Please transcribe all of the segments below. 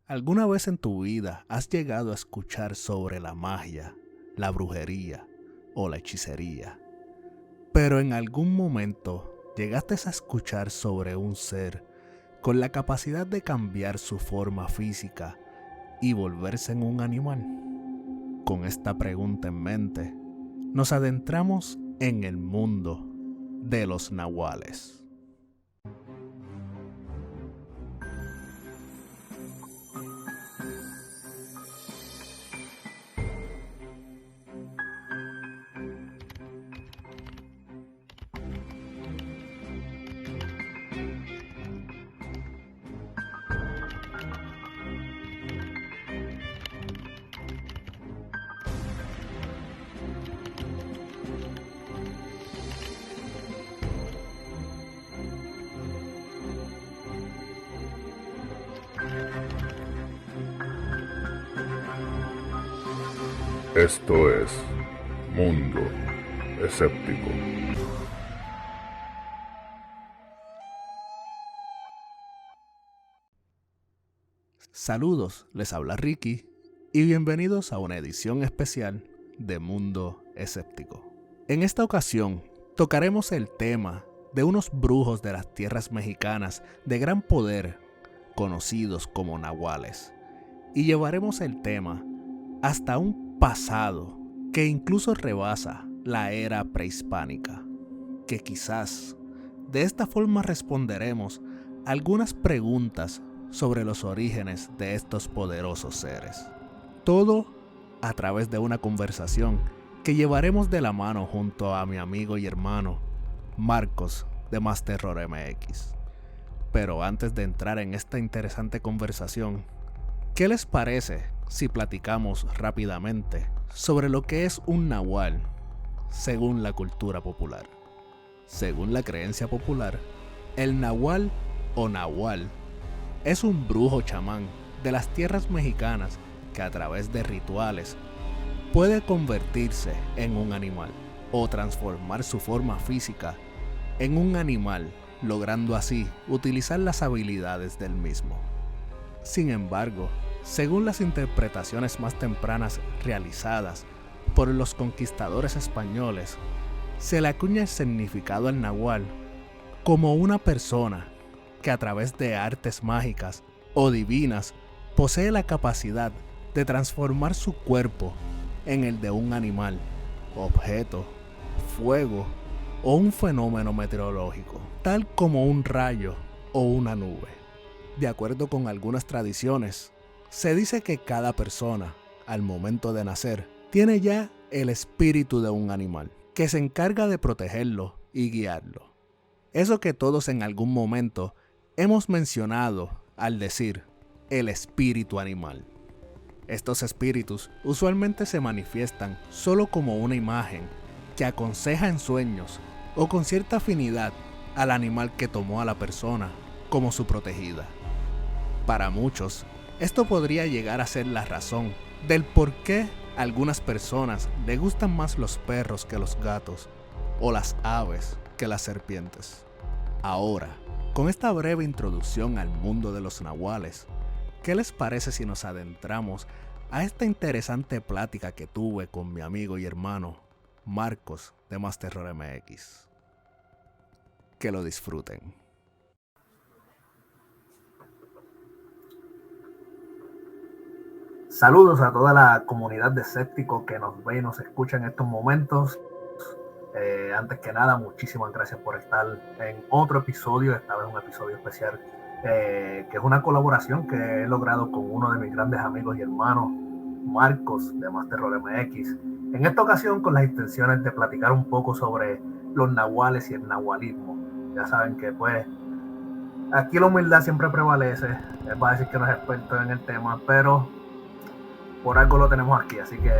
¿Alguna vez en tu vida has llegado a escuchar sobre la magia, la brujería o la hechicería? Pero en algún momento llegaste a escuchar sobre un ser con la capacidad de cambiar su forma física y volverse en un animal. Con esta pregunta en mente, nos adentramos en el mundo de los nahuales. Esto es Mundo Escéptico. Saludos, les habla Ricky y bienvenidos a una edición especial de Mundo Escéptico. En esta ocasión tocaremos el tema de unos brujos de las tierras mexicanas de gran poder, conocidos como nahuales, y llevaremos el tema hasta un pasado que incluso rebasa la era prehispánica, que quizás de esta forma responderemos algunas preguntas sobre los orígenes de estos poderosos seres. Todo a través de una conversación que llevaremos de la mano junto a mi amigo y hermano Marcos de Más Terror MX. Pero antes de entrar en esta interesante conversación, ¿qué les parece si platicamos rápidamente sobre lo que es un nahual según la cultura popular? Según la creencia popular, el nahual o nahual es un brujo chamán de las tierras mexicanas que a través de rituales puede convertirse en un animal o transformar su forma física en un animal, logrando así utilizar las habilidades del mismo. Sin embargo, según las interpretaciones más tempranas realizadas por los conquistadores españoles, se le acuña el significado al nahual como una persona que a través de artes mágicas o divinas posee la capacidad de transformar su cuerpo en el de un animal, objeto, fuego o un fenómeno meteorológico, tal como un rayo o una nube. De acuerdo con algunas tradiciones, se dice que cada persona, al momento de nacer, tiene ya el espíritu de un animal, que se encarga de protegerlo y guiarlo. Eso que todos en algún momento hemos mencionado al decir el espíritu animal. Estos espíritus usualmente se manifiestan solo como una imagen que aconseja en sueños o con cierta afinidad al animal que tomó a la persona como su protegida. Para muchos, esto podría llegar a ser la razón del por qué a algunas personas les gustan más los perros que los gatos o las aves que las serpientes. Ahora, con esta breve introducción al mundo de los nahuales, ¿qué les parece si nos adentramos a esta interesante plática que tuve con mi amigo y hermano Marcos de Más Terror MX? Que lo disfruten. Saludos a toda la comunidad de escépticos que nos ve y nos escucha en estos momentos. Antes que nada, muchísimas gracias por estar en otro episodio, esta vez un episodio especial, que es una colaboración que he logrado con uno de mis grandes amigos y hermanos, Marcos de Más Terror MX. En esta ocasión con las intenciones de platicar un poco sobre los nahuales y el nahualismo. Ya saben que pues aquí la humildad siempre prevalece. Él va a decir que no es experto en el tema, pero por algo lo tenemos aquí. Así que,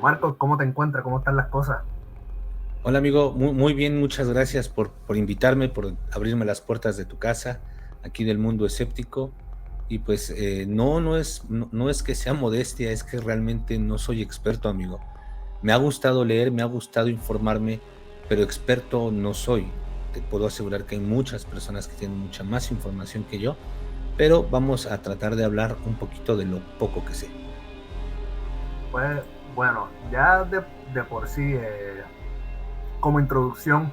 Marcos, ¿cómo te encuentras? ¿Cómo están las cosas? Hola amigo, muy bien, muchas gracias por invitarme, por abrirme las puertas de tu casa, aquí del Mundo Escéptico. Y pues no es que sea modestia, es que realmente no soy experto, amigo. Me ha gustado leer, me ha gustado informarme, pero experto no soy. Te puedo asegurar que hay muchas personas que tienen mucha más información que yo, pero vamos a tratar de hablar un poquito de lo poco que sé. Pues bueno, ya de por sí, como introducción,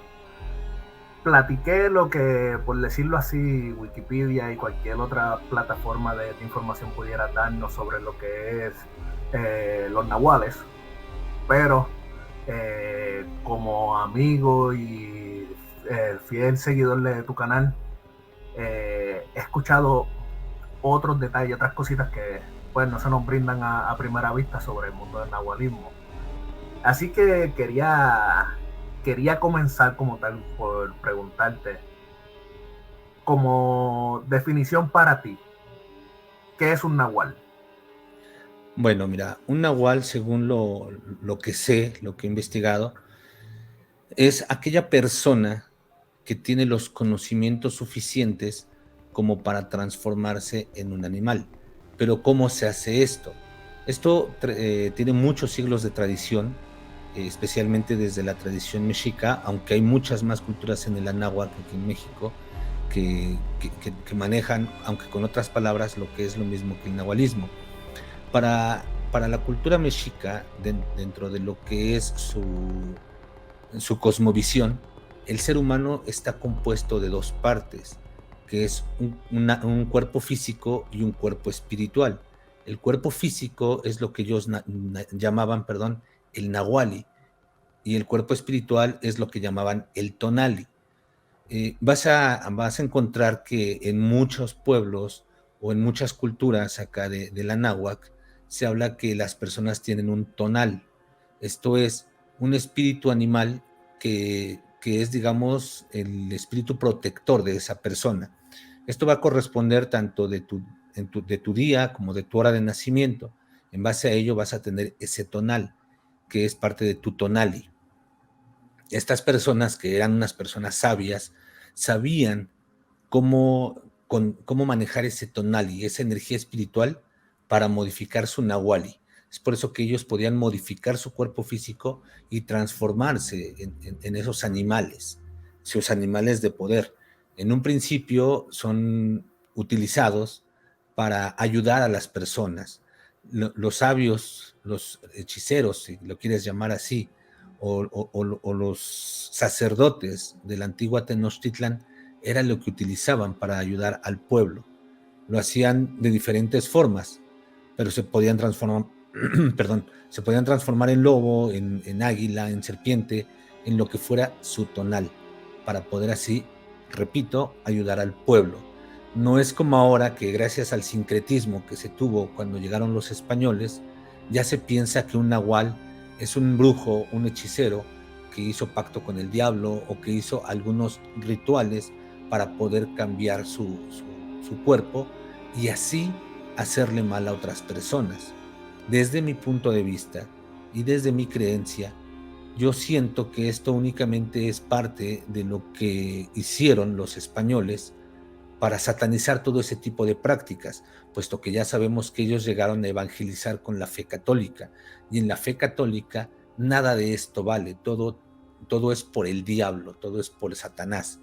platiqué lo que, por decirlo así, Wikipedia y cualquier otra plataforma de información pudiera darnos sobre lo que es los nahuales, pero como amigo y fiel seguidor de tu canal, he escuchado otros detalles, otras cositas que pues no se nos brindan a primera vista sobre el mundo del nahualismo. Así que quería comenzar como tal por preguntarte, como definición para ti, ¿qué es un nahual? Bueno, mira, un nahual, según lo que sé, lo que he investigado, es aquella persona que tiene los conocimientos suficientes como para transformarse en un animal. Pero ¿cómo se hace esto? Esto tiene muchos siglos de tradición, especialmente desde la tradición mexica, aunque hay muchas más culturas en el anáhuac que en México que manejan, aunque con otras palabras, lo que es lo mismo que el nahualismo. Para la cultura mexica, dentro de lo que es su cosmovisión, el ser humano está compuesto de dos partes, que es un cuerpo físico y un cuerpo espiritual. El cuerpo físico es lo que ellos llamaban, perdón, el nahuali, y el cuerpo espiritual es lo que llamaban el tonali. Vas a encontrar que en muchos pueblos o en muchas culturas acá de la náhuac se habla que las personas tienen un tonal. Esto es un espíritu animal que es, digamos, el espíritu protector de esa persona. Esto va a corresponder tanto de tu día como de tu hora de nacimiento. En base a ello vas a tener ese tonal, que es parte de tu tonali. Estas personas, que eran unas personas sabias, sabían cómo manejar ese tonali, esa energía espiritual, para modificar su nahuali. Es por eso que ellos podían modificar su cuerpo físico y transformarse en esos animales, sus animales de poder. En un principio son utilizados para ayudar a las personas. Los sabios, los hechiceros, si lo quieres llamar así, o los sacerdotes de la antigua Tenochtitlan, era lo que utilizaban para ayudar al pueblo. Lo hacían de diferentes formas, pero se podían transformar, se podían transformar en lobo, en águila, en serpiente, en lo que fuera su tonal, para poder así, repito, ayudar al pueblo. No es como ahora que, gracias al sincretismo que se tuvo cuando llegaron los españoles, ya se piensa que un nahual es un brujo, un hechicero que hizo pacto con el diablo o que hizo algunos rituales para poder cambiar su cuerpo y así hacerle mal a otras personas. Desde mi punto de vista y desde mi creencia, yo siento que esto únicamente es parte de lo que hicieron los españoles para satanizar todo ese tipo de prácticas, puesto que ya sabemos que ellos llegaron a evangelizar con la fe católica, y en la fe católica nada de esto vale, todo es por el diablo, todo es por Satanás,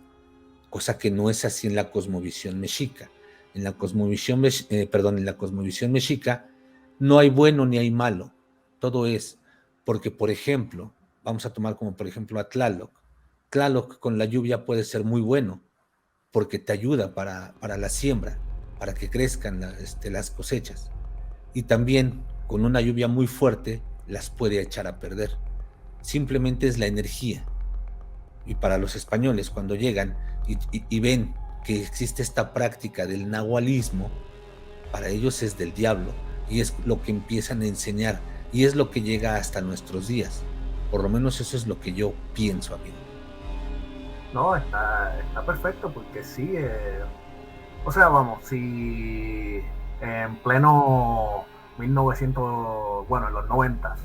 cosa que no es así en la cosmovisión mexica. En la cosmovisión mexica no hay bueno ni hay malo, todo es porque, por ejemplo, vamos a tomar como por ejemplo a Tlaloc. Tlaloc con la lluvia puede ser muy bueno, porque te ayuda para la siembra, para que crezcan las cosechas. Y también con una lluvia muy fuerte las puede echar a perder. Simplemente es la energía. Y para los españoles, cuando llegan y ven que existe esta práctica del nahualismo, para ellos es del diablo, y es lo que empiezan a enseñar, y es lo que llega hasta nuestros días. Por lo menos eso es lo que yo pienso, amigo. No, está perfecto porque sí, o sea, vamos, si en pleno 1900, bueno, en los 90,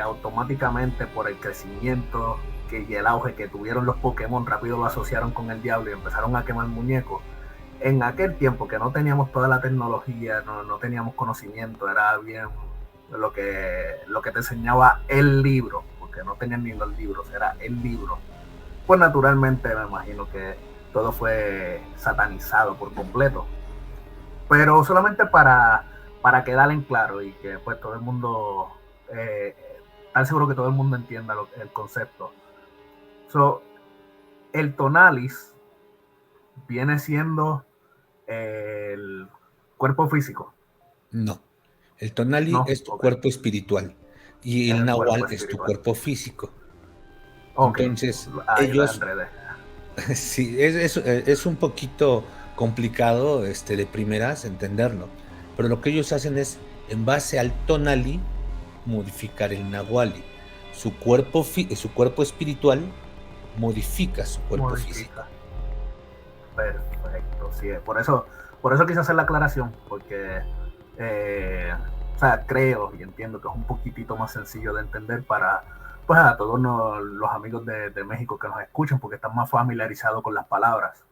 automáticamente por el crecimiento y el auge que tuvieron los Pokémon, rápido lo asociaron con el diablo y empezaron a quemar muñecos. En aquel tiempo que no teníamos toda la tecnología, no teníamos conocimiento, era bien lo que te enseñaba el libro, porque no tenían ni los libros, era el libro. Pues naturalmente me imagino que todo fue satanizado por completo. Pero solamente para quedar en claro y que pues todo el mundo, estar seguro que todo el mundo entienda el concepto. So, el tonalis viene siendo el cuerpo físico. No, el tonali No, es tu okay. cuerpo espiritual y Es el el cuerpo nahual es tu espiritual. cuerpo físico. Ok, Entonces, ahí la ellos, enredé. sí, es un poquito complicado de primeras entenderlo, pero lo que ellos hacen es, en base al tonali, modificar el nahuali. Su cuerpo espiritual modifica su cuerpo físico. Modifica. Perfecto, sí, por eso quise hacer la aclaración, porque o sea, creo y entiendo que es un poquitito más sencillo de entender para pues a todos los amigos de México que nos escuchan, porque están más familiarizados con las palabras.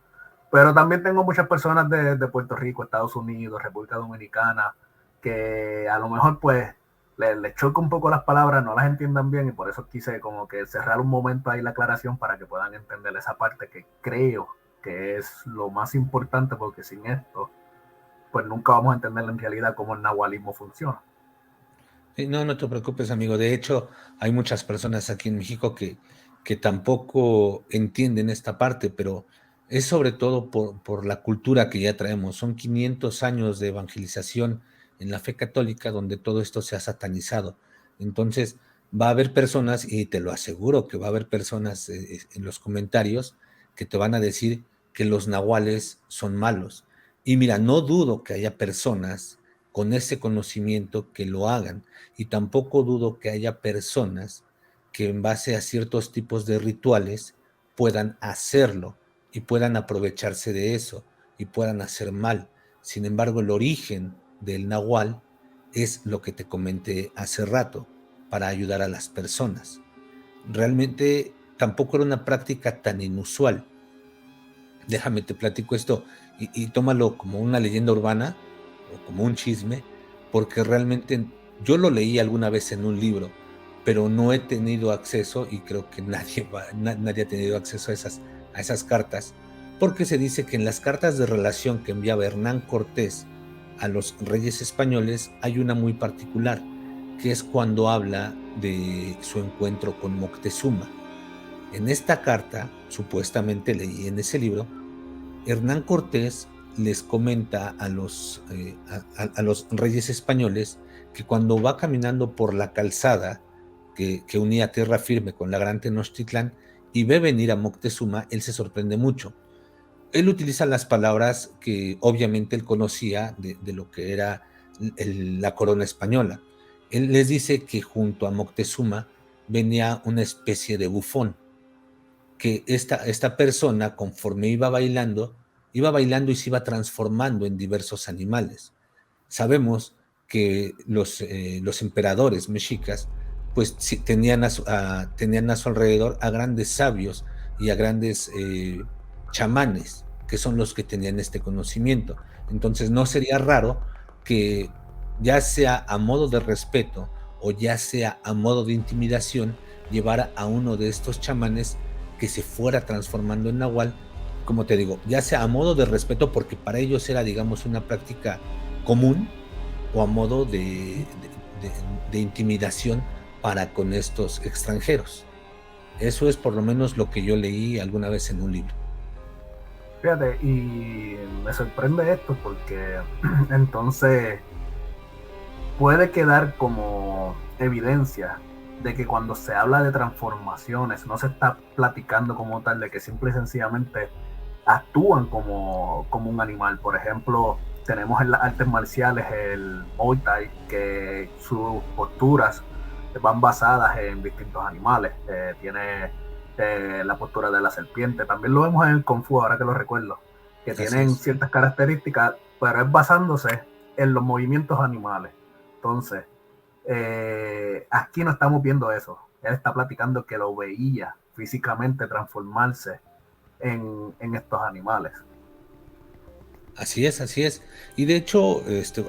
Pero también tengo muchas personas de Puerto Rico, Estados Unidos, República Dominicana, que a lo mejor pues les choca un poco las palabras, no las entiendan bien, y por eso quise como que cerrar un momento ahí la aclaración para que puedan entender esa parte que creo que es lo más importante, porque sin esto pues nunca vamos a entender en realidad cómo el nahualismo funciona. Sí, no, no te preocupes, amigo. De hecho, hay muchas personas aquí en México que tampoco entienden esta parte, pero es sobre todo por la cultura que ya traemos. Son 500 años de evangelización en la fe católica donde todo esto se ha satanizado. Entonces, va a haber personas, y te lo aseguro que va a haber personas en los comentarios que te van a decir que los nahuales son malos. Y mira, no dudo que haya personas con ese conocimiento que lo hagan y tampoco dudo que haya personas que en base a ciertos tipos de rituales puedan hacerlo y puedan aprovecharse de eso y puedan hacer mal. Sin embargo, el origen del nahual es lo que te comenté hace rato, para ayudar a las personas. Realmente tampoco era una práctica tan inusual. Déjame te platico esto y tómalo como una leyenda urbana o como un chisme, porque realmente yo lo leí alguna vez en un libro, pero no he tenido acceso y creo que nadie ha tenido acceso a esas cartas, porque se dice que en las cartas de relación que enviaba Hernán Cortés a los reyes españoles hay una muy particular, que es cuando habla de su encuentro con Moctezuma. En esta carta, supuestamente leí en ese libro, Hernán Cortés les comenta a los reyes españoles que cuando va caminando por la calzada que unía Tierra Firme con la Gran Tenochtitlán y ve venir a Moctezuma, él se sorprende mucho. Él utiliza las palabras que obviamente él conocía de lo que era la corona española. Él les dice que junto a Moctezuma venía una especie de bufón, que esta persona, conforme iba bailando y se iba transformando en diversos animales. Sabemos que los emperadores mexicas pues sí, tenían a su alrededor a grandes sabios y a grandes chamanes, que son los que tenían este conocimiento. Entonces no sería raro que ya sea a modo de respeto o ya sea a modo de intimidación, llevara a uno de estos chamanes que se fuera transformando en nahual, como te digo, ya sea a modo de respeto, porque para ellos era, digamos, una práctica común, o a modo de intimidación para con estos extranjeros. Eso es por lo menos lo que yo leí alguna vez en un libro. Fíjate, y me sorprende esto porque entonces puede quedar como evidencia de que cuando se habla de transformaciones no se está platicando como tal, de que simple y sencillamente actúan como un animal. Por ejemplo, tenemos en las artes marciales el Muay Thai, que sus posturas van basadas en distintos animales. Tiene la postura de la serpiente. También lo vemos en el Kung Fu, ahora que lo recuerdo, que tienen ciertas características, pero es basándose en los movimientos animales. Entonces, aquí no estamos viendo eso. Él está platicando que lo veía físicamente transformarse en estos animales. Así es, así es. Y de hecho,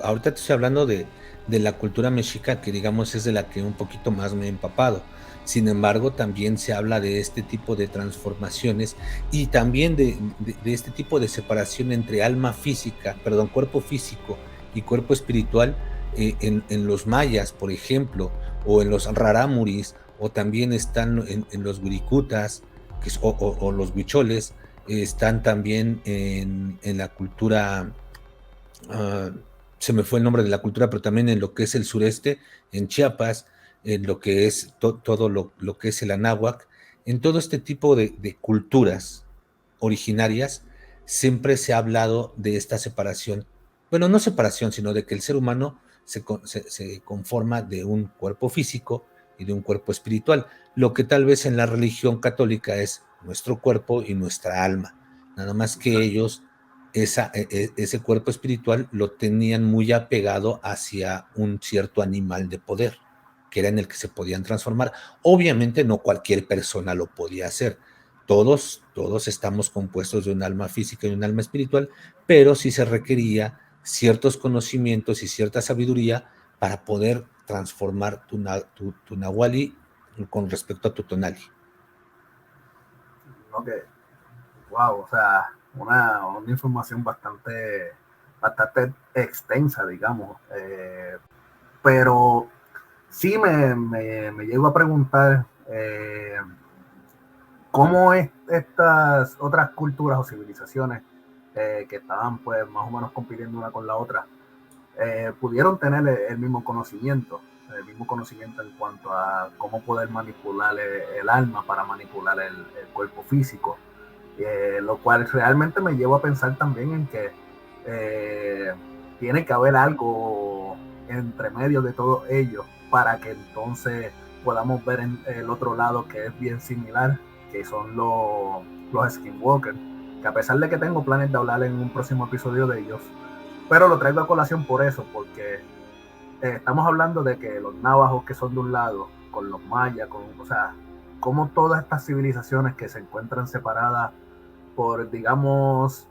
ahorita te estoy hablando de la cultura mexica, que digamos es de la que un poquito más me he empapado. Sin embargo, también se habla de este tipo de transformaciones y también de este tipo de separación entre cuerpo físico y cuerpo espiritual en los mayas, por ejemplo, o en los rarámuris, o también están en los wirikutas o los huicholes, están también en la cultura, uh, se me fue el nombre de la cultura, pero también en lo que es el sureste, en Chiapas, en lo que es todo lo que es el anáhuac, en todo este tipo de culturas originarias, siempre se ha hablado de esta separación. Bueno, no separación, sino de que el ser humano se conforma de un cuerpo físico y de un cuerpo espiritual, lo que tal vez en la religión católica es nuestro cuerpo y nuestra alma. Nada más que ellos ese cuerpo espiritual lo tenían muy apegado hacia un cierto animal de poder, que era en el que se podían transformar. Obviamente no cualquier persona lo podía hacer. Todos estamos compuestos de un alma física y un alma espiritual, pero sí se requería ciertos conocimientos y cierta sabiduría para poder transformar tu nahuali con respecto a tu tonali. ¿No? Que, wow, o sea, una información bastante extensa, digamos. Pero sí me llego a preguntar cómo estas otras culturas o civilizaciones que estaban pues más o menos compitiendo una con la otra, pudieron tener el mismo conocimiento en cuanto a cómo poder manipular el alma para manipular el cuerpo físico. Lo cual realmente me lleva a pensar también en que tiene que haber algo entre medio de todo ello para que entonces podamos ver en el otro lado que es bien similar, que son los Skinwalker, que a pesar de que tengo planes de hablar en un próximo episodio de ellos, pero lo traigo a colación por eso, porque estamos hablando de que los navajos que son de un lado, con los mayas, o sea, como todas estas civilizaciones que se encuentran separadas por, digamos,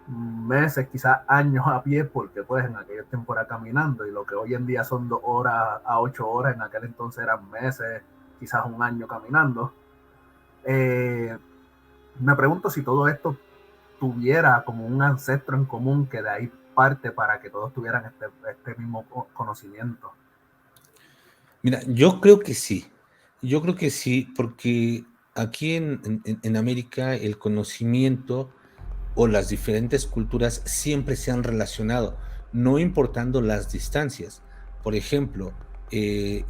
meses, quizás años a pie, porque pues en aquellos tiempos era caminando, y lo que hoy en día son 2 horas a 8 horas, en aquel entonces eran meses, quizás un año caminando. Me pregunto si todo esto tuviera como un ancestro en común que de ahí parte para que todos tuvieran este mismo conocimiento. Mira, yo creo que sí, porque aquí en América el conocimiento o las diferentes culturas siempre se han relacionado, no importando las distancias. Por ejemplo, lo que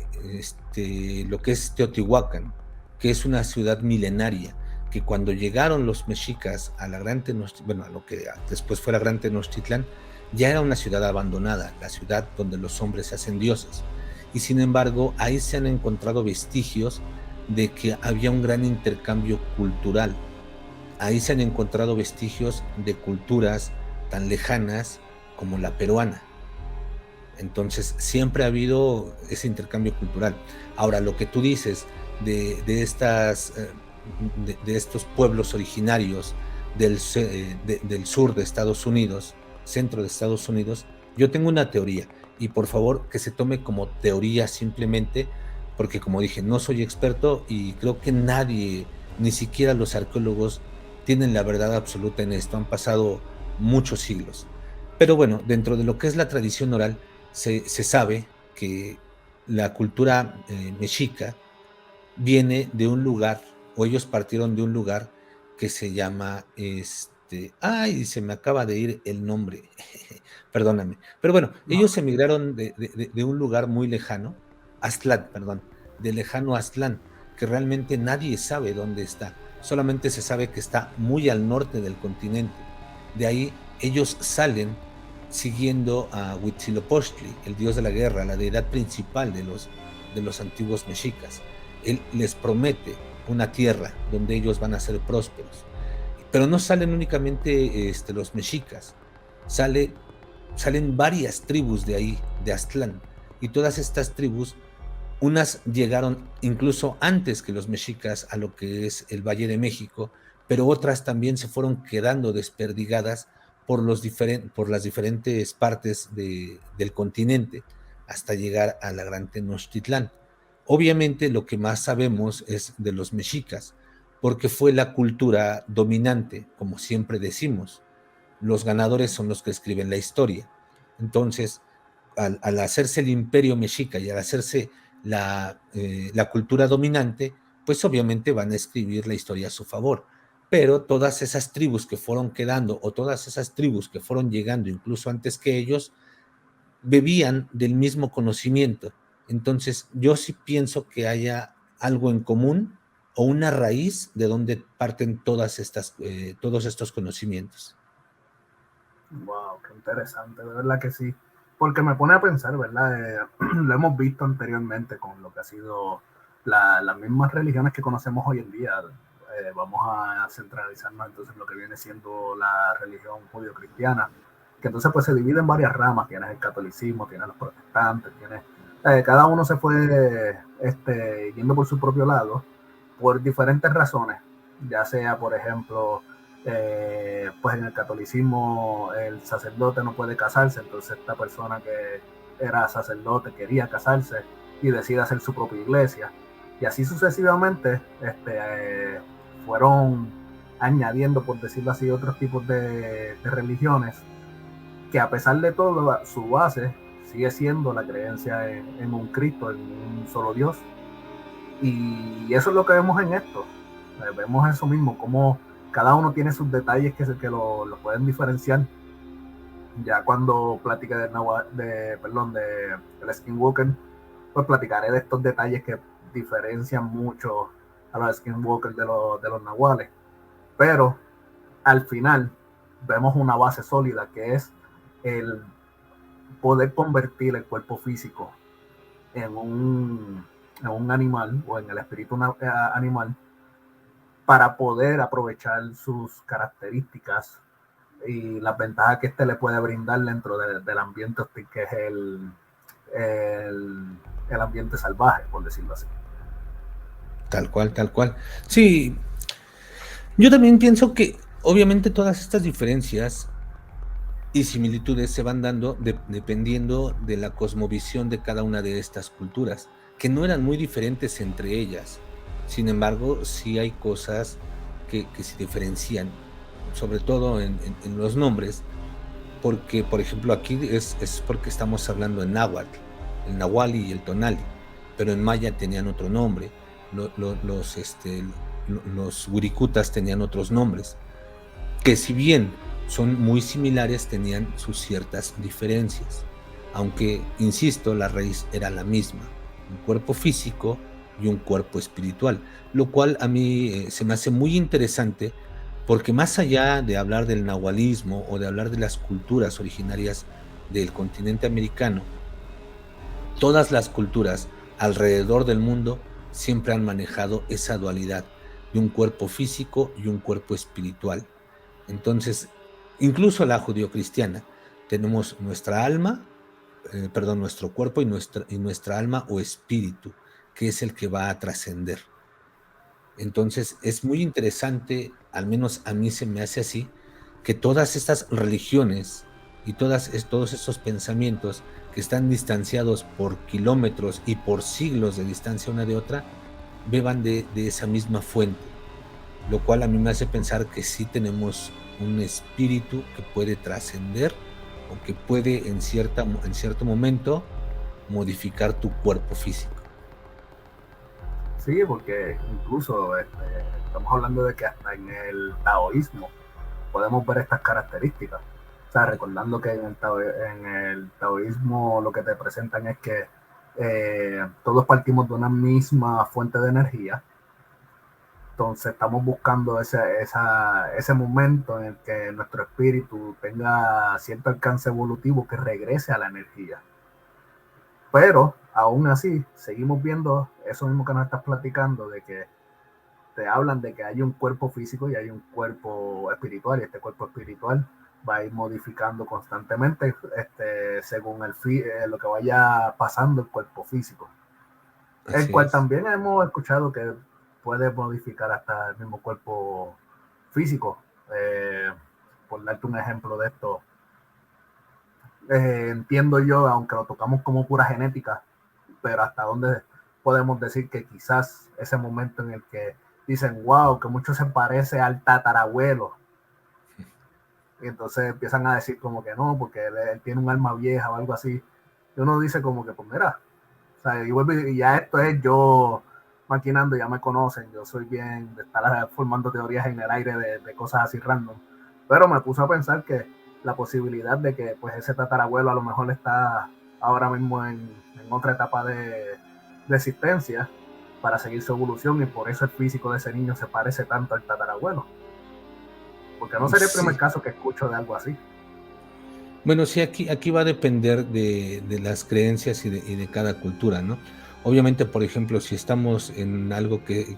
es Teotihuacán, que es una ciudad milenaria, que cuando llegaron los mexicas a la Gran Tenochtitlán, bueno, a lo que después fue la Gran Tenochtitlán, ya era una ciudad abandonada, la ciudad donde los hombres se hacen dioses. Y sin embargo, ahí se han encontrado vestigios de que había un gran intercambio cultural. Ahí se han encontrado vestigios de culturas tan lejanas como la peruana. Entonces, siempre ha habido ese intercambio cultural. Ahora, lo que tú dices de estos pueblos originarios del sur de Estados Unidos, centro de Estados Unidos, yo tengo una teoría, y por favor que se tome como teoría simplemente, porque como dije, no soy experto y creo que nadie, ni siquiera los arqueólogos, tienen la verdad absoluta en esto. Han pasado muchos siglos. Pero bueno, dentro de lo que es la tradición oral, se sabe que la cultura mexica viene de un lugar, o ellos partieron de un lugar que se llama, ay, se me acaba de ir el nombre, perdóname, pero bueno, ellos emigraron de un lugar muy lejano, Aztlán, perdón, de lejano Aztlán, que realmente nadie sabe dónde está, solamente se sabe que está muy al norte del continente. De ahí ellos salen siguiendo a Huitzilopochtli, el dios de la guerra, la deidad principal de los antiguos mexicas. Él les promete una tierra donde ellos van a ser prósperos. Pero no salen únicamente los mexicas, salen varias tribus de ahí, de Aztlán, y todas estas tribus, unas llegaron incluso antes que los mexicas a lo que es el Valle de México, pero otras también se fueron quedando desperdigadas por las diferentes partes del continente hasta llegar a la Gran Tenochtitlán. Obviamente lo que más sabemos es de los mexicas, porque fue la cultura dominante, como siempre decimos. Los ganadores son los que escriben la historia. Entonces, al hacerse el imperio mexica y al hacerse la cultura dominante, pues obviamente van a escribir la historia a su favor. Pero todas esas tribus que fueron quedando o todas esas tribus que fueron llegando incluso antes que ellos, bebían del mismo conocimiento. Entonces, yo sí pienso que haya algo en común o una raíz de donde parten todos estos conocimientos. Wow, qué interesante, de verdad que sí. Porque me pone a pensar, ¿verdad? Lo hemos visto anteriormente con lo que ha sido las mismas religiones que conocemos hoy en día. Vamos a centralizarnos entonces en lo que viene siendo la religión judío-cristiana, que entonces pues se divide en varias ramas. Tienes el catolicismo, tienes los protestantes, tienes, cada uno se fue yendo por su propio lado por diferentes razones, ya sea, por ejemplo, pues en el catolicismo el sacerdote no puede casarse, entonces esta persona que era sacerdote quería casarse y decide hacer su propia iglesia. Y así sucesivamente fueron añadiendo, por decirlo así, otros tipos de religiones que, a pesar de todo, su base sigue siendo la creencia en un Cristo, en un solo Dios. Y eso es lo que vemos en esto. Vemos eso mismo, como cada uno tiene sus detalles que lo pueden diferenciar. Ya cuando platique de el Skinwalker, pues platicaré de estos detalles que diferencian mucho a los Skinwalker de los nahuales. Pero al final vemos una base sólida, que es el poder convertir el cuerpo físico en un animal, o en el espíritu animal, para poder aprovechar sus características y las ventajas que le puede brindar dentro del ambiente hostil, que es el ambiente salvaje, por decirlo así. Tal cual, tal cual. Sí, yo también pienso que obviamente todas estas diferencias y similitudes se van dando dependiendo de la cosmovisión de cada una de estas culturas, que no eran muy diferentes entre ellas. Sin embargo, sí hay cosas que se diferencian, sobre todo en los nombres, porque, por ejemplo, aquí es porque estamos hablando en náhuatl, el nahuali y el tonali, pero en maya tenían otro nombre, los wiricutas tenían otros nombres, que si bien son muy similares, tenían sus ciertas diferencias, aunque, insisto, la raíz era la misma, un cuerpo físico y un cuerpo espiritual, lo cual a mí se me hace muy interesante, porque más allá de hablar del nahualismo o de hablar de las culturas originarias del continente americano, todas las culturas alrededor del mundo siempre han manejado esa dualidad de un cuerpo físico y un cuerpo espiritual. Entonces, incluso la judeocristiana, tenemos nuestra alma, perdón, nuestro cuerpo y nuestra alma o espíritu, que es el que va a trascender. Entonces, es muy interesante, al menos a mí se me hace así, que todas estas religiones y todos estos pensamientos que están distanciados por kilómetros y por siglos de distancia una de otra, beban de esa misma fuente, lo cual a mí me hace pensar que sí tenemos un espíritu que puede trascender o que puede en cierto momento modificar tu cuerpo físico. Sí, porque incluso estamos hablando de que hasta en el taoísmo podemos ver estas características. O sea, recordando que en el taoísmo lo que te presentan es que todos partimos de una misma fuente de energía. Entonces estamos buscando ese momento en el que nuestro espíritu tenga cierto alcance evolutivo que regrese a la energía. Pero aún así, seguimos viendo eso mismo que nos estás platicando, de que te hablan de que hay un cuerpo físico y hay un cuerpo espiritual, y este cuerpo espiritual va a ir modificando constantemente según lo que vaya pasando el cuerpo físico. El Así cual es. también hemos escuchado que puede modificar hasta el mismo cuerpo físico. Por darte un ejemplo de esto, entiendo yo, aunque lo tocamos como pura genética, pero hasta dónde podemos decir que quizás ese momento en el que dicen, wow, que mucho se parece al tatarabuelo. Y entonces empiezan a decir como que no, porque él tiene un alma vieja o algo así. Y uno dice como que, pues mira, o sea, y ya esto es yo maquinando, ya me conocen, yo soy bien de estar formando teorías en el aire de cosas así random. Pero me puso a pensar que la posibilidad de que pues ese tatarabuelo a lo mejor está ahora mismo en otra etapa de existencia para seguir su evolución, y por eso el físico de ese niño se parece tanto al tatarabuelo. Porque no sería el primer caso que escucho de algo así. Bueno, sí, aquí va a depender de las creencias y de cada cultura, ¿no? Obviamente, por ejemplo, si estamos en algo que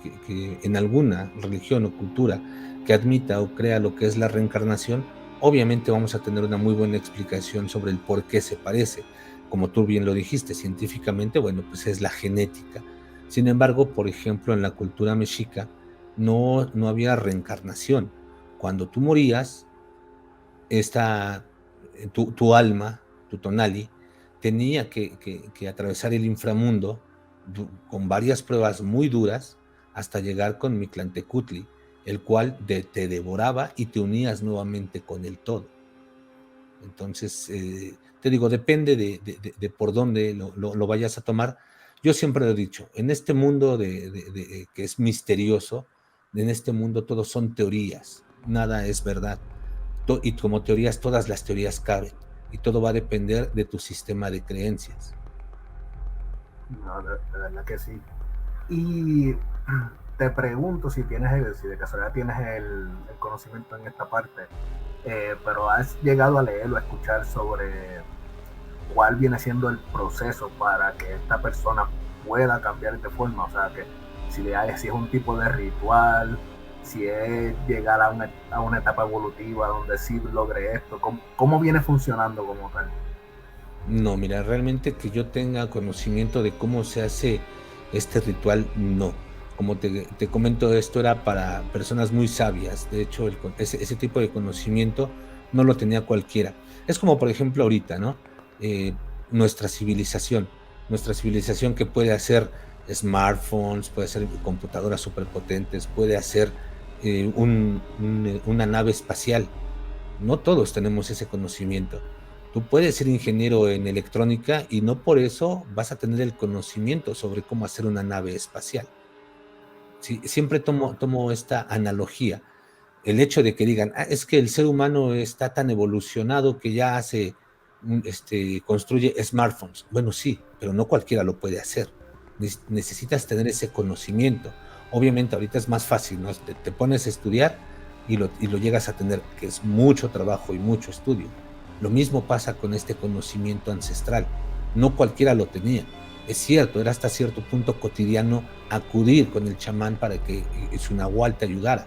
en alguna religión o cultura que admita o crea lo que es la reencarnación, obviamente vamos a tener una muy buena explicación sobre el por qué se parece. Como tú bien lo dijiste, científicamente, bueno, pues es la genética. Sin embargo, por ejemplo, en la cultura mexica no había reencarnación. Cuando tú morías, tu alma, tu tonali, tenía que atravesar el inframundo con varias pruebas muy duras hasta llegar con Mictlantecutli, el cual te devoraba y te unías nuevamente con el todo. Entonces, te digo, depende de por dónde lo vayas a tomar. Yo siempre lo he dicho, en este mundo que es misterioso, en este mundo todo son teorías, nada es verdad. Y como teorías, todas las teorías caben, y todo va a depender de tu sistema de creencias. No, de verdad que sí. Y te pregunto si si de casualidad tienes el conocimiento en esta parte, pero has llegado a leer o a escuchar sobre cuál viene siendo el proceso para que esta persona pueda cambiar de forma, o sea, que si es un tipo de ritual, si es llegar a una etapa evolutiva donde sí logre esto, ¿cómo viene funcionando como tal? No, mira, realmente que yo tenga conocimiento de cómo se hace este ritual, no. Como te comento, esto era para personas muy sabias. De hecho, ese tipo de conocimiento no lo tenía cualquiera. Es como, por ejemplo, ahorita, ¿no? Eh, nuestra civilización. Nuestra civilización que puede hacer smartphones, puede hacer computadoras superpotentes, puede hacer una nave espacial. No todos tenemos ese conocimiento. Tú puedes ser ingeniero en electrónica y no por eso vas a tener el conocimiento sobre cómo hacer una nave espacial. Sí, siempre tomo esta analogía. El hecho de que digan, es que el ser humano está tan evolucionado que ya construye smartphones. Bueno, sí, pero no cualquiera lo puede hacer. Necesitas tener ese conocimiento. Obviamente ahorita es más fácil, ¿no? Te pones a estudiar y lo llegas a tener, que es mucho trabajo y mucho estudio. Lo mismo pasa con este conocimiento ancestral. No cualquiera lo tenía. Es cierto, era hasta cierto punto cotidiano acudir con el chamán para que su nahual te ayudara,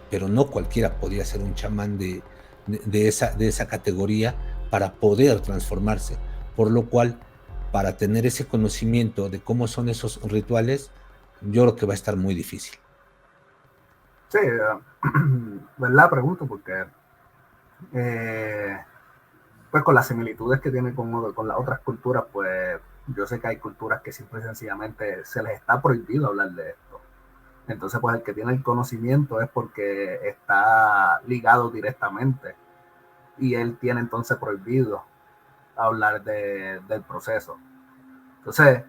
pero no cualquiera podía ser un chamán de esa categoría para poder transformarse. Por lo cual, para tener ese conocimiento de cómo son esos rituales, yo creo que va a estar muy difícil. Sí, ¿verdad? Pregunto porque pues con las similitudes que tiene con las otras culturas, pues yo sé que hay culturas que simple y sencillamente se les está prohibido hablar de esto. Entonces, pues el que tiene el conocimiento es porque está ligado directamente, y él tiene entonces prohibido hablar del proceso. Entonces,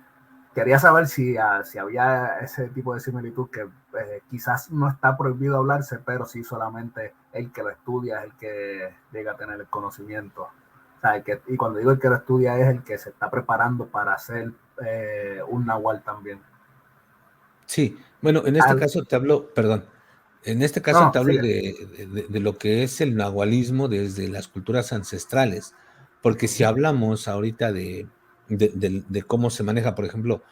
quería saber si había ese tipo de similitud que quizás no está prohibido hablarse, pero sí solamente el que lo estudia es el que llega a tener el conocimiento. O sea, y cuando digo el que lo estudia es el que se está preparando para ser un nahual también. Sí, bueno, en este caso te hablo, perdón, en este caso te hablo Sigue. de lo que es el nahualismo desde las culturas ancestrales, porque si hablamos ahorita de cómo se maneja, por ejemplo,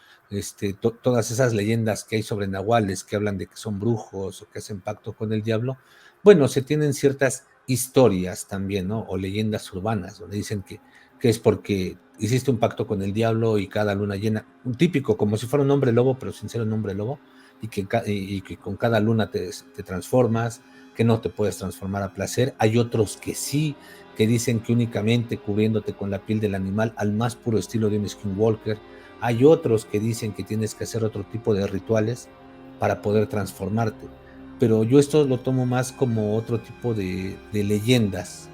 todas esas leyendas que hay sobre nahuales que hablan de que son brujos o que hacen pacto con el diablo, bueno, se tienen ciertas historias también, ¿no? O leyendas urbanas, donde dicen que es porque hiciste un pacto con el diablo y cada luna llena, un típico, como si fuera un hombre lobo, pero sin ser un hombre lobo, y que con cada luna te transformas, que no te puedes transformar a placer. Hay otros que sí, que dicen que únicamente cubriéndote con la piel del animal, al más puro estilo de un skinwalker. Hay otros que dicen que tienes que hacer otro tipo de rituales para poder transformarte. Pero yo esto lo tomo más como otro tipo de leyendas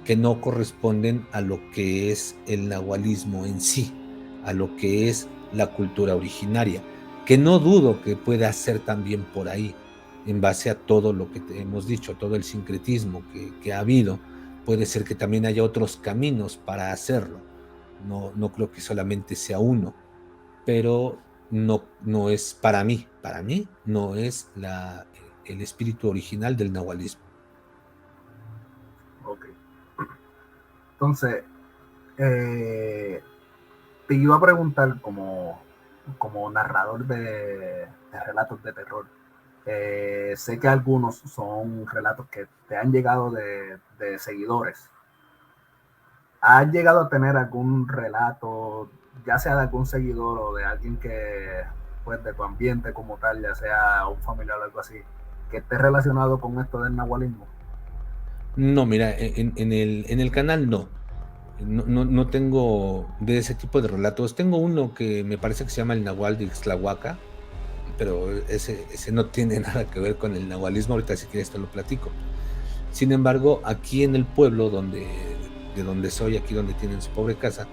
que no corresponden a lo que es el nahualismo en sí, a lo que es la cultura originaria, que no dudo que pueda ser también por ahí, en base a todo lo que te hemos dicho, todo el sincretismo que ha habido. Puede ser que también haya otros caminos para hacerlo. No creo que solamente sea uno, pero no es para mí no es el espíritu original del nahualismo. Ok. Entonces, te iba a preguntar como narrador de relatos de terror. Sé que algunos son relatos que te han llegado de seguidores. ¿Has llegado a tener algún relato, ya sea de algún seguidor o de alguien que, pues, de tu ambiente como tal, ya sea un familiar o algo así, que esté relacionado con esto del nahualismo? No, mira, en el canal no tengo de ese tipo de relatos. Tengo uno que me parece que se llama el Nahual de Ixtlahuaca, pero ese no tiene nada que ver con el nahualismo. Ahorita si quieres te lo platico. Sin embargo, aquí en el pueblo de donde soy, aquí donde tienen su pobre casa,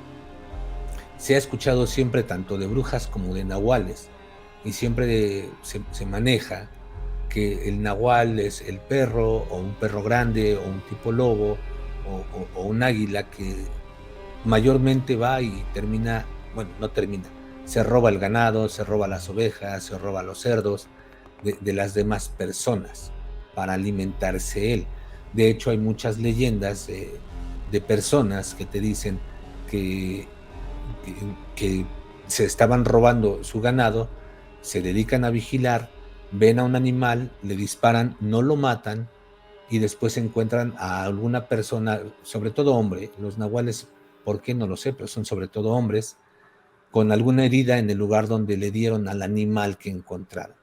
se ha escuchado siempre tanto de brujas como de nahuales, y siempre se maneja que el nahual es el perro, o un perro grande, o un tipo lobo, o un águila que mayormente va y termina, bueno, no termina, se roba el ganado, se roba las ovejas, se roba los cerdos de las demás personas para alimentarse él. De hecho, hay muchas leyendas de personas que te dicen que, que se estaban robando su ganado, se dedican a vigilar, ven a un animal, le disparan, no lo matan, y después encuentran a alguna persona, sobre todo hombre. Los nahuales, ¿por qué? No lo sé, pero son sobre todo hombres, con alguna herida en el lugar donde le dieron al animal que encontraron.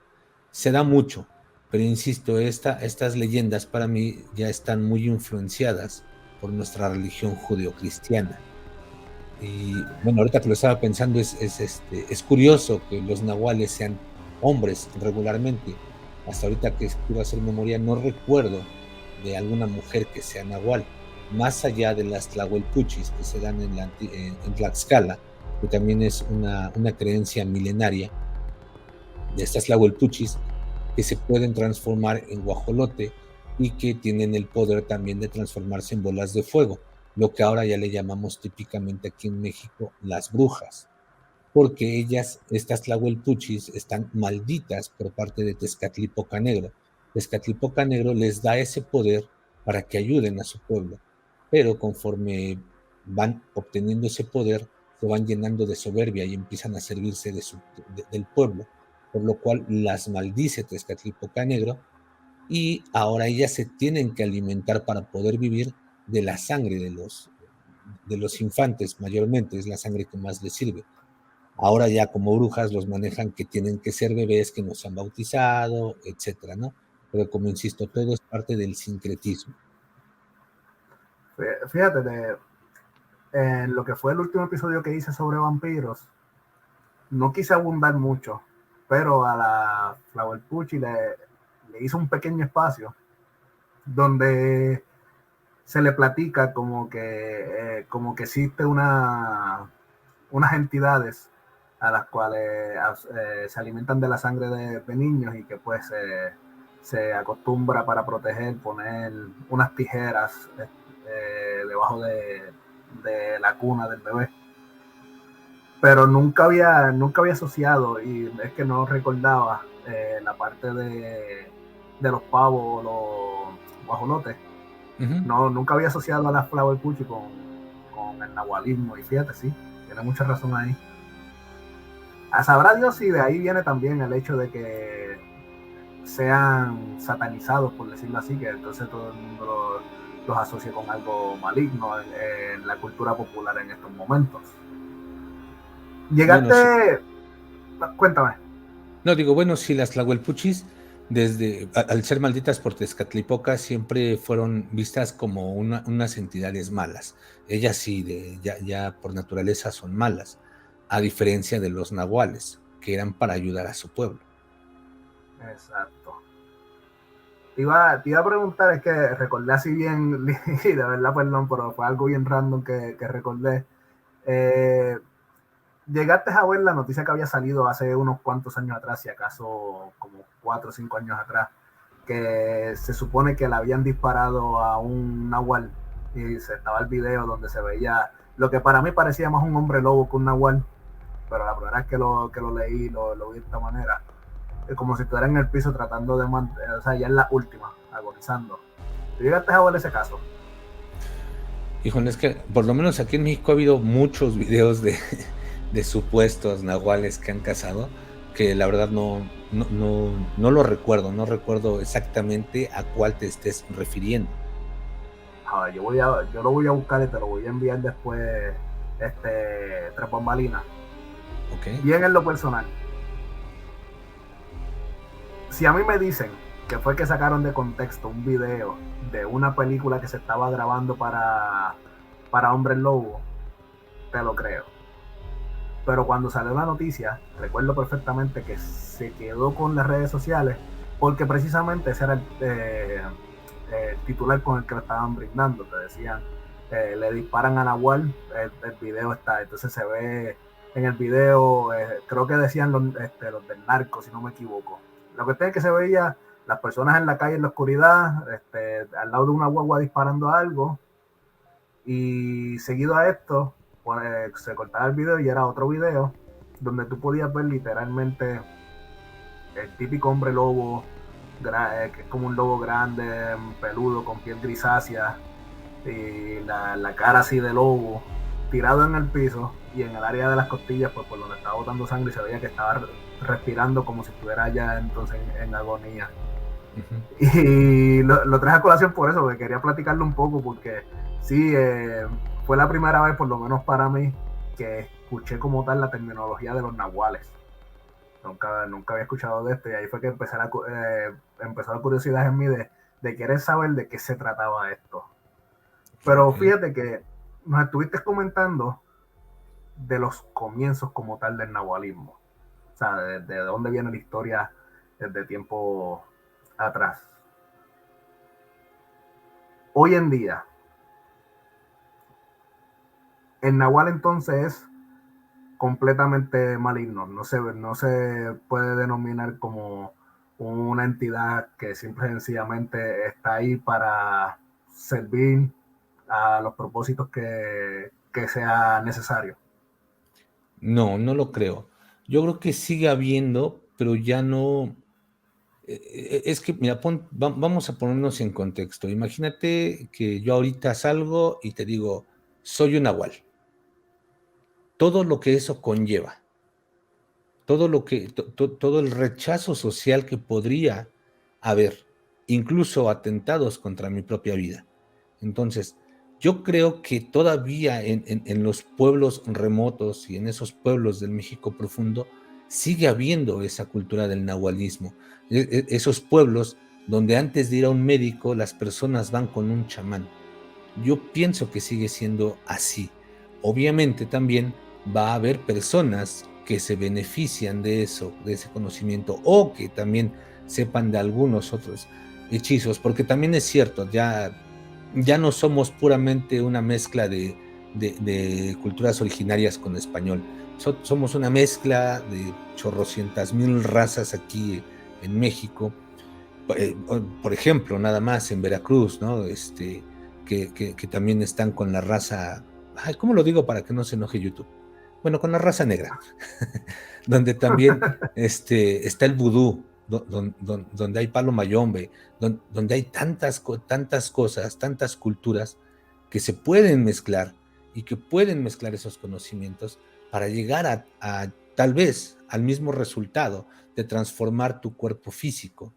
Se da mucho, pero insisto, estas leyendas para mí ya están muy influenciadas por nuestra religión judeocristiana. Y bueno, ahorita que lo estaba pensando, es curioso que los nahuales sean hombres regularmente. Hasta ahorita que quiero hacer memoria, no recuerdo de alguna mujer que sea nahual, más allá de las tlahuelpuchis que se dan en Tlaxcala, que también es una creencia milenaria de estas tlahuelpuchis que se pueden transformar en guajolote y que tienen el poder también de transformarse en bolas de fuego, lo que ahora ya le llamamos típicamente aquí en México las brujas, porque ellas, estas tlahuelpuchis, están malditas por parte de Tezcatlipoca Negro. Tezcatlipoca Negro les da ese poder para que ayuden a su pueblo, pero conforme van obteniendo ese poder, se van llenando de soberbia y empiezan a servirse del pueblo, por lo cual las maldice Tezcatlipoca Negro, y ahora ellas se tienen que alimentar para poder vivir de la sangre de los infantes, mayormente es la sangre que más les sirve. Ahora ya como brujas los manejan que tienen que ser bebés que no se han bautizado, etcétera, ¿no? Pero como insisto, todo es parte del sincretismo. Fíjate, en lo que fue el último episodio que hice sobre vampiros, no quise abundar mucho, pero a la Flower Pucci le hice un pequeño espacio donde se le platica como que existe unas entidades a las cuales se alimentan de la sangre de niños, y que pues se acostumbra para proteger poner unas tijeras debajo de la cuna del bebé. Pero nunca había asociado, y es que no recordaba la parte de los pavos, los guajolotes. Nunca había asociado a la Flower Pucci con el nahualismo, y fíjate, sí, tiene mucha razón ahí. A sabrá Dios si de ahí viene también el hecho de que sean satanizados, por decirlo así, que entonces todo el mundo los asocia con algo maligno en la cultura popular en estos momentos. Llegaste... Bueno, sí. Cuéntame. No, digo, bueno, sí, las tlahuelpuchis al ser malditas por Tezcatlipoca, siempre fueron vistas como unas entidades malas. Ellas sí, ya por naturaleza son malas, a diferencia de los nahuales, que eran para ayudar a su pueblo. Exacto. Te iba a preguntar, es que recordé así bien, y de verdad, perdón, pero fue algo bien random que recordé. ¿Llegaste a ver la noticia que había salido hace unos cuantos años atrás, si acaso como 4 o 5 años atrás, que se supone que le habían disparado a un nahual y se estaba el video donde se veía lo que para mí parecía más un hombre lobo que un nahual, pero la primera vez que lo leí, lo vi de esta manera, como si estuviera en el piso tratando de o sea, ya en la última, agonizando. ¿Tú llegaste a ver ese caso? Híjole, es que por lo menos aquí en México ha habido muchos videos de supuestos nahuales que han cazado, que la verdad no lo recuerdo, no recuerdo exactamente a cuál te estés refiriendo. Yo lo voy a buscar y te lo voy a enviar después, tras bambalinas. Okay. Bien en lo personal. Si a mí me dicen que fue que sacaron de contexto un video de una película que se estaba grabando para Hombres Lobo, te lo creo. Pero cuando salió la noticia, recuerdo perfectamente que se quedó con las redes sociales porque precisamente ese era el titular con el que lo estaban brindando. Te decían, le disparan a Nahual, el video está, entonces se ve en el video, creo que decían los del narco, si no me equivoco. Lo que es que se veía las personas en la calle en la oscuridad, al lado de una guagua disparando algo, y seguido a esto, pues, se cortaba el video y era otro video donde tú podías ver literalmente el típico hombre lobo, que es como un lobo grande, peludo, con piel grisácea, y la cara así de lobo, tirado en el piso, y en el área de las costillas, pues por donde estaba botando sangre, se veía que estaba respirando como si estuviera ya entonces en agonía. Uh-huh. Y lo traje a colación por eso, porque quería platicarlo un poco, porque sí, fue la primera vez, por lo menos para mí, que escuché como tal la terminología de los nahuales. Nunca había escuchado de esto, y ahí fue que empezó la curiosidad en mí de querer saber de qué se trataba esto. Pero fíjate que nos estuviste comentando de los comienzos como tal del nahualismo. O sea, de dónde viene la historia desde tiempo atrás. Hoy en día, el nahual entonces es completamente maligno. No se puede denominar como una entidad que simple y sencillamente está ahí para servir a los propósitos que sea necesario. No lo creo. Yo creo que sigue habiendo, pero ya no. Es que, mira, vamos a ponernos en contexto. Imagínate que yo ahorita salgo y te digo, soy un nahual. Todo lo que eso conlleva, todo el rechazo social que podría haber, incluso atentados contra mi propia vida. Entonces, yo creo que todavía en los pueblos remotos y en esos pueblos del México profundo sigue habiendo esa cultura del nahualismo. Esos pueblos donde antes de ir a un médico las personas van con un chamán. Yo pienso que sigue siendo así. Obviamente también va a haber personas que se benefician de eso, de ese conocimiento, o que también sepan de algunos otros hechizos, porque también es cierto, ya no somos puramente una mezcla de culturas originarias con español. Somos una mezcla de chorrocientas mil razas aquí en México. Por ejemplo, nada más en Veracruz, ¿no? Que también están con la raza, ¿cómo lo digo para que no se enoje YouTube? Bueno, con la raza negra, donde también está el vudú, donde hay palo mayombe, donde hay tantas cosas, tantas culturas que se pueden mezclar y que pueden mezclar esos conocimientos para llegar a tal vez al mismo resultado de transformar tu cuerpo físico,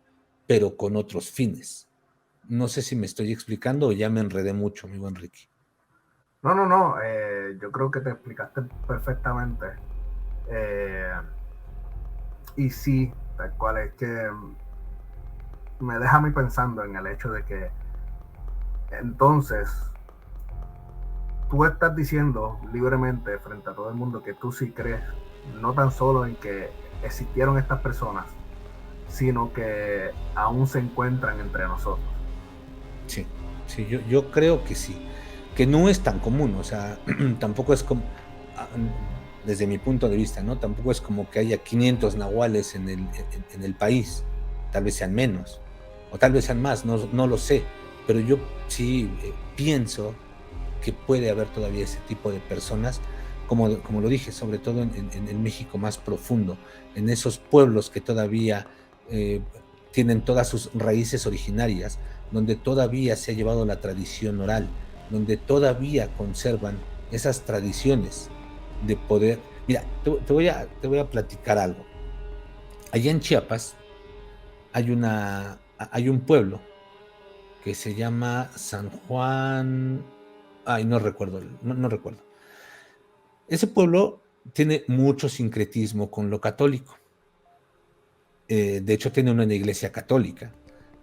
pero con otros fines. No sé si me estoy explicando o ya me enredé mucho, amigo Enrique. No, yo creo que te explicaste perfectamente. Y sí, tal cual es que me deja a mí pensando en el hecho de que entonces tú estás diciendo libremente frente a todo el mundo que tú sí crees, no tan solo en que existieron estas personas, sino que aún se encuentran entre nosotros. Sí, sí, yo creo que sí, que no es tan común, o sea, tampoco es como, desde mi punto de vista, ¿no? Tampoco es como que haya 500 nahuales en el país, tal vez sean menos, o tal vez sean más, no lo sé, pero yo sí pienso que puede haber todavía ese tipo de personas, como lo dije, sobre todo en el México más profundo, en esos pueblos que todavía tienen todas sus raíces originarias, donde todavía se ha llevado la tradición oral, donde todavía conservan esas tradiciones de poder. Mira, te voy a platicar algo. Allá en Chiapas hay un pueblo que se llama San Juan. Ay, no recuerdo, no recuerdo. Ese pueblo tiene mucho sincretismo con lo católico. De hecho, tiene una iglesia católica,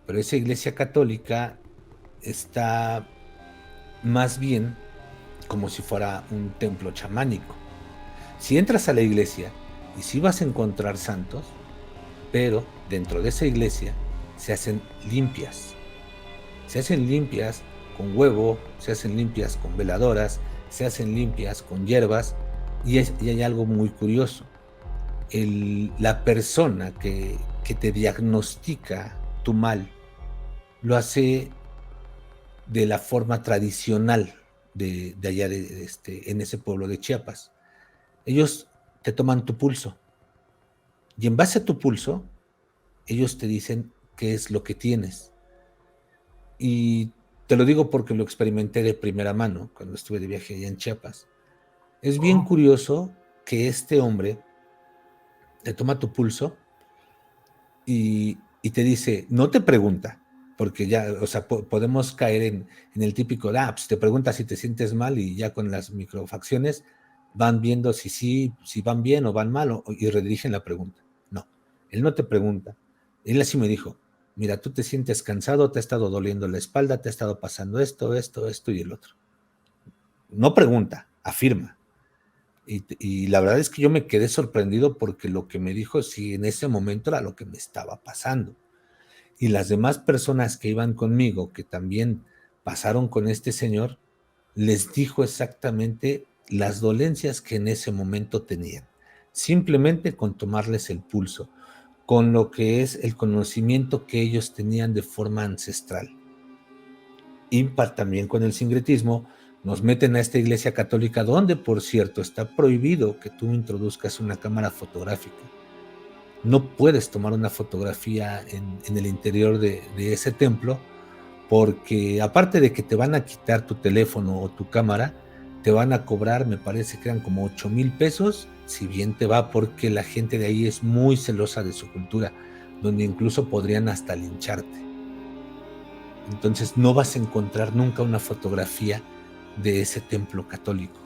pero esa iglesia católica está más bien como si fuera un templo chamánico. Si entras a la iglesia y sí vas a encontrar santos, pero dentro de esa iglesia se hacen limpias. Se hacen limpias con huevo, se hacen limpias con veladoras, se hacen limpias con hierbas, y hay algo muy curioso. La persona que te diagnostica tu mal lo hace de la forma tradicional de allá en ese pueblo de Chiapas. Ellos te toman tu pulso y en base a tu pulso ellos te dicen qué es lo que tienes. Y te lo digo porque lo experimenté de primera mano cuando estuve de viaje allá en Chiapas. Es bien curioso que este hombre te toma tu pulso y te dice, no te pregunta, porque ya, o sea, podemos caer en el típico, pues te pregunta si te sientes mal y ya con las microfacciones van viendo si van bien o van mal y redirigen la pregunta. No, él no te pregunta. Él así me dijo, mira, tú te sientes cansado, te ha estado doliendo la espalda, te ha estado pasando esto y el otro. No pregunta, afirma. Y la verdad es que yo me quedé sorprendido porque lo que me dijo, sí, en ese momento era lo que me estaba pasando. Y las demás personas que iban conmigo, que también pasaron con este señor, les dijo exactamente las dolencias que en ese momento tenían. Simplemente con tomarles el pulso, con lo que es el conocimiento que ellos tenían de forma ancestral. Y también con el sincretismo, nos meten a esta iglesia católica donde, por cierto, está prohibido que tú introduzcas una cámara fotográfica. No puedes tomar una fotografía en el interior de ese templo porque aparte de que te van a quitar tu teléfono o tu cámara, te van a cobrar, me parece que eran como 8,000 pesos, si bien te va, porque la gente de ahí es muy celosa de su cultura, donde incluso podrían hasta lincharte. Entonces no vas a encontrar nunca una fotografía de ese templo católico,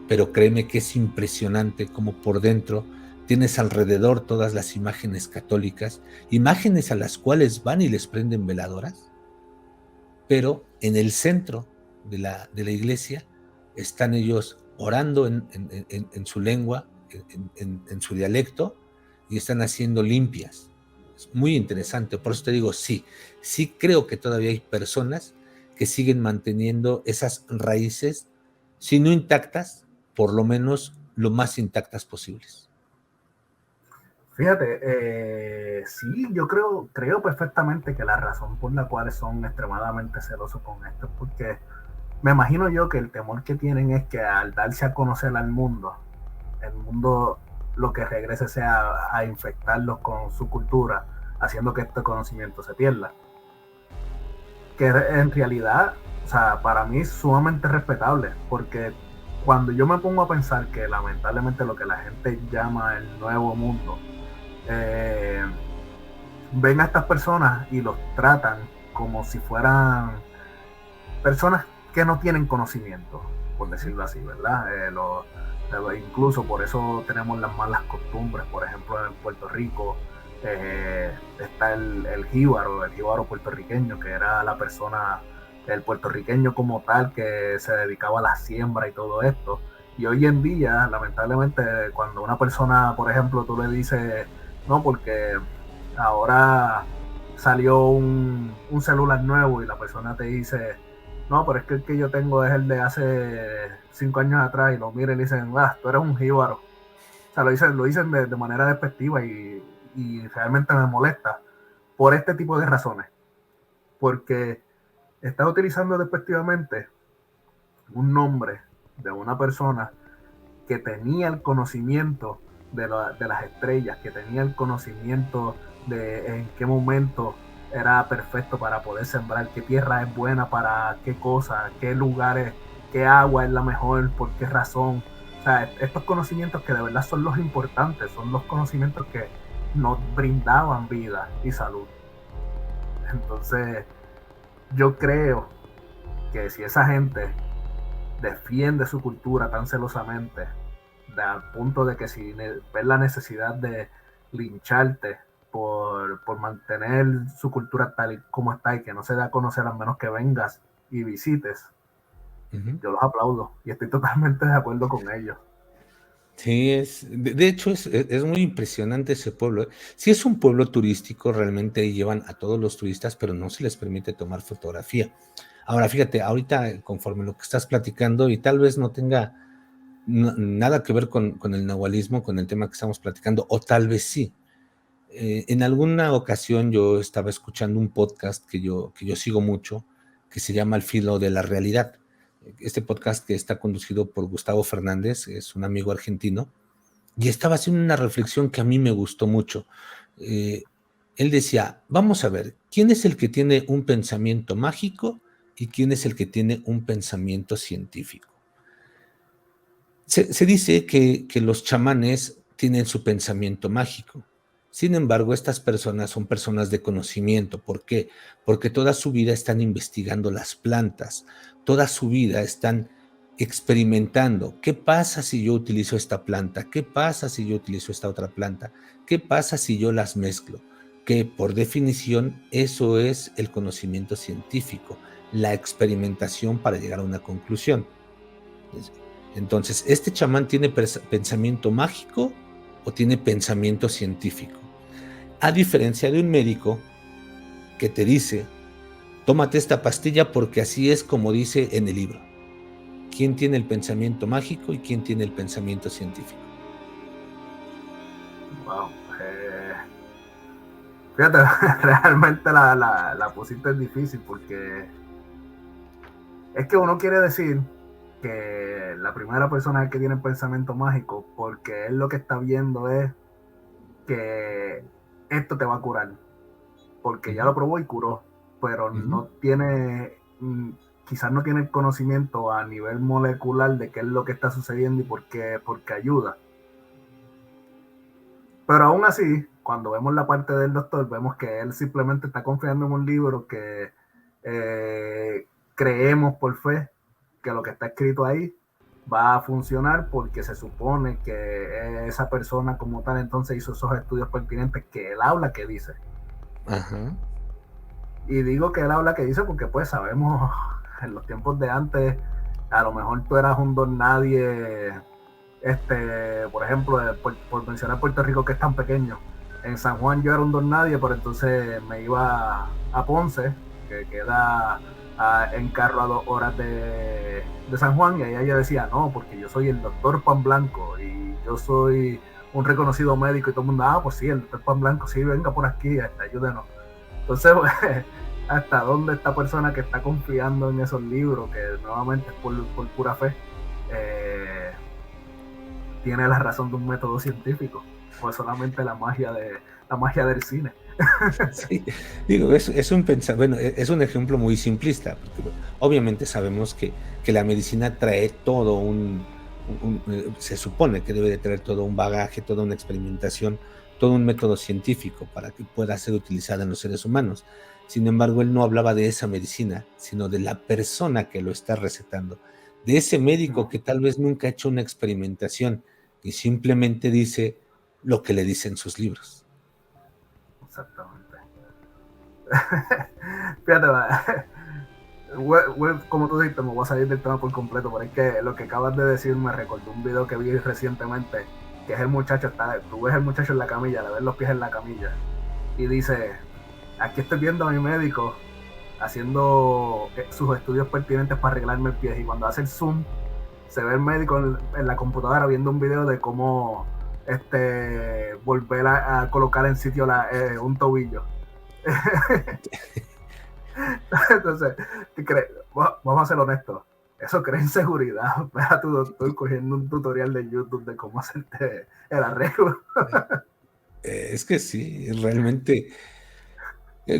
pero créeme que es impresionante como por dentro tienes alrededor todas las imágenes católicas, imágenes a las cuales van y les prenden veladoras, pero en el centro de la iglesia están ellos orando en su lengua, en su dialecto, y están haciendo limpias. Es muy interesante, por eso te digo, sí creo que todavía hay personas que siguen manteniendo esas raíces, si no intactas, por lo menos lo más intactas posibles. Fíjate, sí, yo creo perfectamente que la razón por la cual son extremadamente celosos con esto es porque me imagino yo que el temor que tienen es que al darse a conocer al mundo, el mundo lo que regrese sea a infectarlos con su cultura, haciendo que este conocimiento se pierda. Que en realidad, o sea, para mí es sumamente respetable, porque cuando yo me pongo a pensar que lamentablemente lo que la gente llama el nuevo mundo, ven a estas personas y los tratan como si fueran personas que no tienen conocimiento, por decirlo así, ¿verdad? Incluso por eso tenemos las malas costumbres, por ejemplo en Puerto Rico, Está el jíbaro puertorriqueño, que era la persona, el puertorriqueño como tal, que se dedicaba a la siembra y todo esto. Y hoy en día, lamentablemente, cuando una persona, por ejemplo, tú le dices, no, porque ahora salió un celular nuevo y la persona te dice, no, pero es que el que yo tengo es el de hace 5 años atrás, y lo mira y le dicen, tú eres un jíbaro. O sea, lo dicen de manera despectiva, y realmente me molesta por este tipo de razones. Porque está utilizando despectivamente un nombre de una persona que tenía el conocimiento de las estrellas, que tenía el conocimiento de en qué momento era perfecto para poder sembrar, qué tierra es buena para qué cosa, qué lugares, qué agua es la mejor, por qué razón. O sea, estos conocimientos que de verdad son los importantes, son los conocimientos que nos brindaban vida y salud. Entonces, yo creo que si esa gente defiende su cultura tan celosamente, al punto de que si ves la necesidad de lincharte por mantener su cultura tal y como está y que no se da a conocer a menos que vengas y visites, yo los aplaudo y estoy totalmente de acuerdo con ellos. Sí, de hecho es muy impresionante ese pueblo. Sí es un pueblo turístico, realmente llevan a todos los turistas, pero no se les permite tomar fotografía. Ahora, fíjate, ahorita conforme lo que estás platicando, y tal vez no tenga nada que ver con el nahualismo, con el tema que estamos platicando, o tal vez sí. En alguna ocasión yo estaba escuchando un podcast que yo sigo mucho, que se llama Al Filo de la Realidad. Este podcast que está conducido por Gustavo Fernández, es un amigo argentino, y estaba haciendo una reflexión que a mí me gustó mucho. Él decía, vamos a ver, ¿quién es el que tiene un pensamiento mágico y quién es el que tiene un pensamiento científico? Se dice que los chamanes tienen su pensamiento mágico. Sin embargo, estas personas son personas de conocimiento. ¿Por qué? Porque toda su vida están investigando las plantas, toda su vida están experimentando. ¿Qué pasa si yo utilizo esta planta? ¿Qué pasa si yo utilizo esta otra planta? ¿Qué pasa si yo las mezclo? Que por definición eso es el conocimiento científico, la experimentación para llegar a una conclusión. Entonces, ¿este chamán tiene pensamiento mágico o tiene pensamiento científico? A diferencia de un médico que te dice, tómate esta pastilla porque así es como dice en el libro. ¿Quién tiene el pensamiento mágico y quién tiene el pensamiento científico? Wow. Fíjate, realmente la pusiste difícil, porque es que uno quiere decir que la primera persona es que tiene el pensamiento mágico, porque él lo que está viendo es que esto te va a curar, porque ya lo probó y curó, pero no tiene, quizás no tiene el conocimiento a nivel molecular de qué es lo que está sucediendo y por qué ayuda. Pero aún así, cuando vemos la parte del doctor, vemos que él simplemente está confiando en un libro que creemos por fe que lo que está escrito ahí va a funcionar, porque se supone que esa persona como tal entonces hizo esos estudios pertinentes que él habla que dice. Ajá. Y digo que él habla que dice porque pues sabemos, en los tiempos de antes, a lo mejor tú eras un don nadie, por ejemplo, por mencionar Puerto Rico, que es tan pequeño. En San Juan yo era un don nadie, pero entonces me iba a Ponce, que queda en carro a 2 horas de San Juan, y ahí yo decía, no, porque yo soy el doctor Pan Blanco y yo soy un reconocido médico, y todo el mundo, pues sí, el doctor Pan Blanco, sí, venga por aquí, ayúdenos. Entonces, pues, hasta dónde esta persona que está confiando en esos libros, que nuevamente es por pura fe, tiene la razón de un método científico, o solamente la magia del cine. Sí, digo, es un ejemplo muy simplista, porque obviamente sabemos que la medicina trae todo se supone que debe de traer todo un bagaje, toda una experimentación, todo un método científico para que pueda ser utilizada en los seres humanos. Sin embargo, él no hablaba de esa medicina, sino de la persona que lo está recetando, de ese médico que tal vez nunca ha hecho una experimentación y simplemente dice lo que le dicen sus libros. Exactamente. Fíjate, como tú dijiste, me voy a salir del tema por completo, pero es que lo que acabas de decir me recordó un video que vi recientemente, que es el muchacho, tú ves el muchacho en la camilla, le ves los pies en la camilla, y dice, aquí estoy viendo a mi médico haciendo sus estudios pertinentes para arreglarme el pie, y cuando hace el zoom, se ve el médico en la computadora viendo un video de cómo volver a colocar en sitio un tobillo. Entonces, vamos a ser honestos, eso crea inseguridad. Ve a tu doctor cogiendo un tutorial de YouTube de cómo hacerte el arreglo. Es que sí, realmente,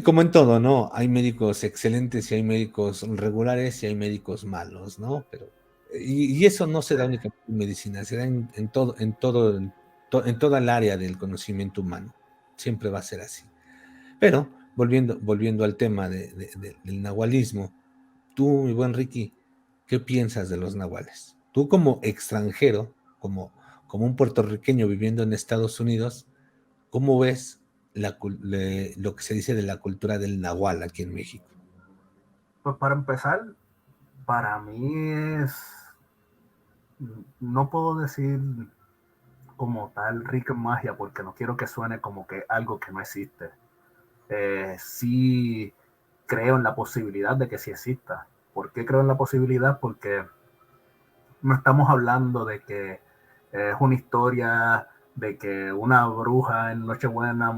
como en todo, ¿no? Hay médicos excelentes y hay médicos regulares y hay médicos malos, ¿no? Pero, y eso no se da únicamente en medicina, se da en toda el área del conocimiento humano. Siempre va a ser así. Pero, volviendo al tema del nahualismo, tú, mi buen Ricky, ¿qué piensas de los nahuales? Tú como extranjero, como un puertorriqueño viviendo en Estados Unidos, ¿cómo ves lo que se dice de la cultura del nahual aquí en México? Pues para empezar, para mí no puedo decir como tal rica en magia, porque no quiero que suene como que algo que no existe. Sí creo en la posibilidad de que sí exista. ¿Por qué creo en la posibilidad? Porque no estamos hablando de que es una historia de que una bruja en Nochebuena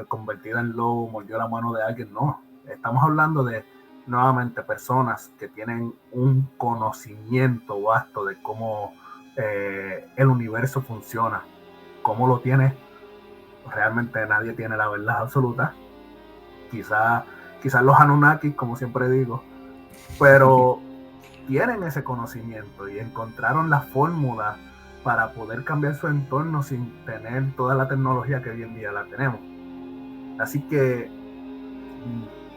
convertida en lobo mordió la mano de alguien. No, estamos hablando de nuevamente personas que tienen un conocimiento vasto de cómo el universo funciona. Cómo lo tiene, realmente nadie tiene la verdad absoluta. Quizás los Anunnaki, como siempre digo, pero tienen ese conocimiento y encontraron la fórmula para poder cambiar su entorno sin tener toda la tecnología que hoy en día la tenemos. Así que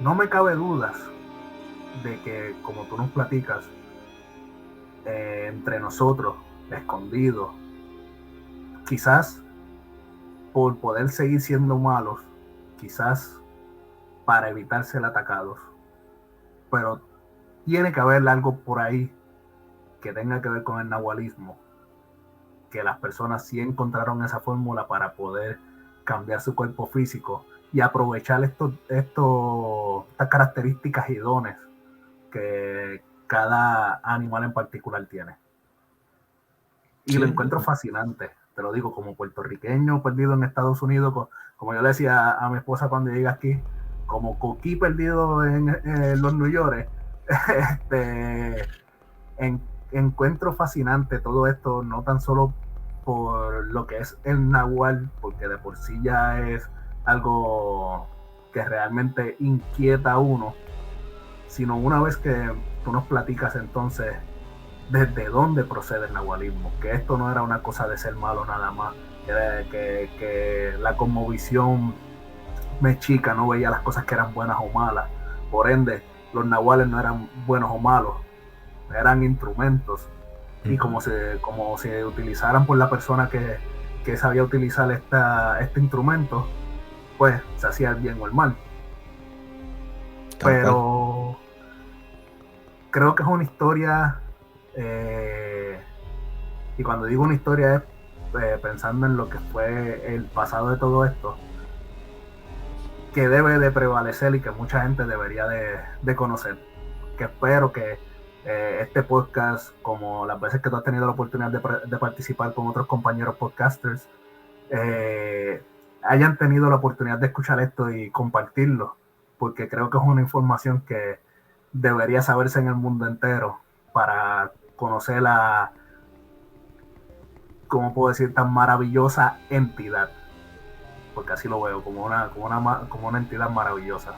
no me cabe dudas de que, como tú nos platicas, entre nosotros, escondidos, quizás por poder seguir siendo malos, quizás para evitar ser atacados, pero tiene que haber algo por ahí que tenga que ver con el nahualismo, que las personas sí encontraron esa fórmula para poder cambiar su cuerpo físico y aprovechar estas características y dones que cada animal en particular tiene. Y sí, lo encuentro fascinante, te lo digo, como puertorriqueño perdido en Estados Unidos, como yo le decía a mi esposa cuando llegué aquí, como coquí perdido en los New York. Encuentro fascinante todo esto, no tan solo por lo que es el nahual, porque de por sí ya es algo que realmente inquieta a uno, sino una vez que tú nos platicas entonces desde dónde procede el nahualismo, que esto no era una cosa de ser malo nada más, que la cosmovisión mexica no veía las cosas que eran buenas o malas, por ende los nahuales no eran buenos o malos, eran instrumentos, y como se utilizaran por la persona que sabía utilizar este instrumento, pues se hacía el bien o el mal. Pero creo que es una historia, y cuando digo una historia es pensando en lo que fue el pasado de todo esto, que debe de prevalecer y que mucha gente debería de conocer. Que espero que este podcast, como las veces que tú has tenido la oportunidad de participar con otros compañeros podcasters, hayan tenido la oportunidad de escuchar esto y compartirlo, porque creo que es una información que debería saberse en el mundo entero para conocer la, ¿cómo puedo decir?, tan maravillosa entidad, porque así lo veo, como una entidad maravillosa.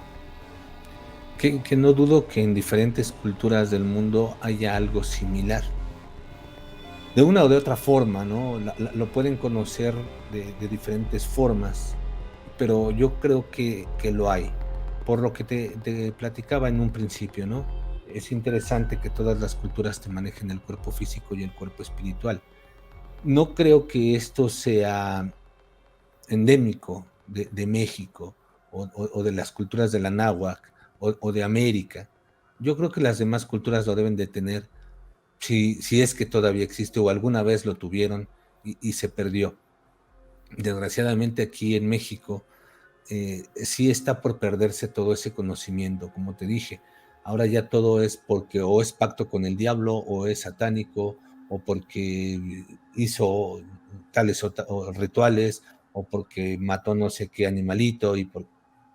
Que no dudo que en diferentes culturas del mundo haya algo similar. De una o de otra forma, ¿no? Lo pueden conocer de diferentes formas, pero yo creo que lo hay. Por lo que te platicaba en un principio, ¿no? Es interesante que todas las culturas te manejen el cuerpo físico y el cuerpo espiritual. No creo que esto sea endémico de México o de las culturas de la náhuatl o de América. Yo creo que las demás culturas lo deben de tener, si es que todavía existe o alguna vez lo tuvieron y se perdió. Desgraciadamente aquí en México sí está por perderse todo ese conocimiento, como te dije. Ahora ya todo es porque o es pacto con el diablo o es satánico o porque hizo tales o rituales o porque mató no sé qué animalito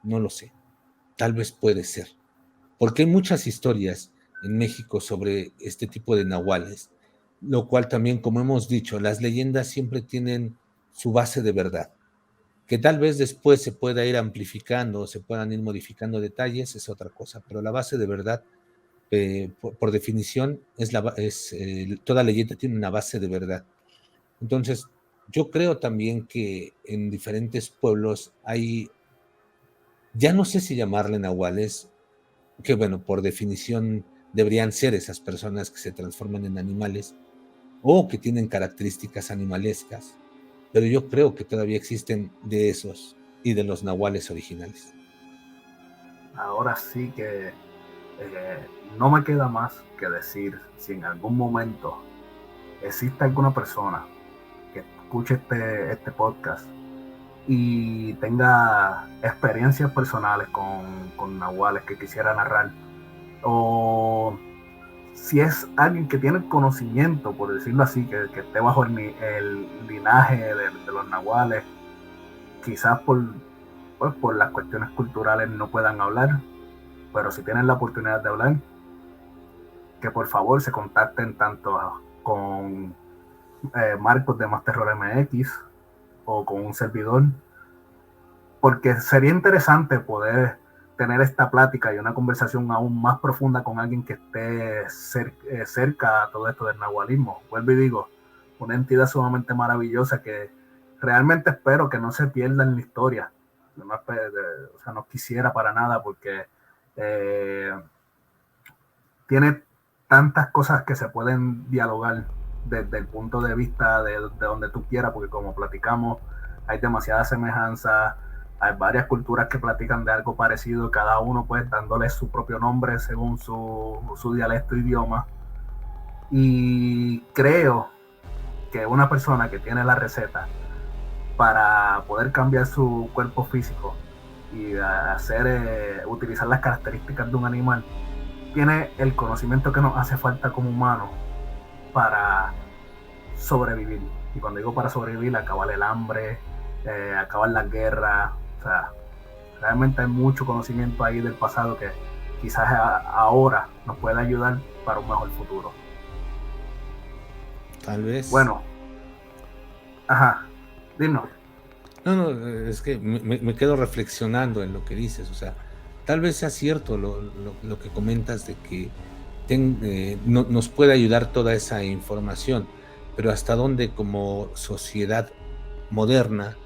no lo sé. Tal vez puede ser. Porque hay muchas historias en México sobre este tipo de nahuales, lo cual también, como hemos dicho, las leyendas siempre tienen su base de verdad. Que tal vez después se pueda ir amplificando, se puedan ir modificando detalles, es otra cosa, pero la base de verdad, por definición, toda leyenda tiene una base de verdad. Entonces, yo creo también que en diferentes pueblos hay, ya no sé si llamarle nahuales, que bueno, por definición deberían ser esas personas que se transforman en animales o que tienen características animalescas, pero yo creo que todavía existen de esos y de los nahuales originales. Ahora sí que no me queda más que decir, si en algún momento existe alguna persona que escuche este podcast y tenga experiencias personales con nahuales que quisiera narrar, o si es alguien que tiene conocimiento, por decirlo así, que esté bajo el linaje de los nahuales, quizás por las cuestiones culturales no puedan hablar, pero si tienen la oportunidad de hablar, que por favor se contacten tanto con Marcos de Más Terror MX o con un servidor, porque sería interesante poder tener esta plática y una conversación aún más profunda con alguien que esté cerca a todo esto del nahualismo. Vuelvo y digo, una entidad sumamente maravillosa que realmente espero que no se pierda en la historia. O sea, no quisiera para nada, porque tiene tantas cosas que se pueden dialogar desde el punto de vista de donde tú quieras, porque como platicamos, hay demasiadas semejanzas, hay varias culturas que platican de algo parecido, cada uno pues dándole su propio nombre según su dialecto e idioma. Y creo que una persona que tiene la receta para poder cambiar su cuerpo físico y utilizar las características de un animal, tiene el conocimiento que nos hace falta como humanos para sobrevivir. Y cuando digo para sobrevivir, acabar el hambre, acabar las guerras. O sea, realmente hay mucho conocimiento ahí del pasado que quizás ahora nos puede ayudar para un mejor futuro. Tal vez. Bueno, ajá, dinos. No, es que me quedo reflexionando en lo que dices, o sea, tal vez sea cierto lo que comentas de que nos puede ayudar toda esa información, pero hasta dónde como sociedad moderna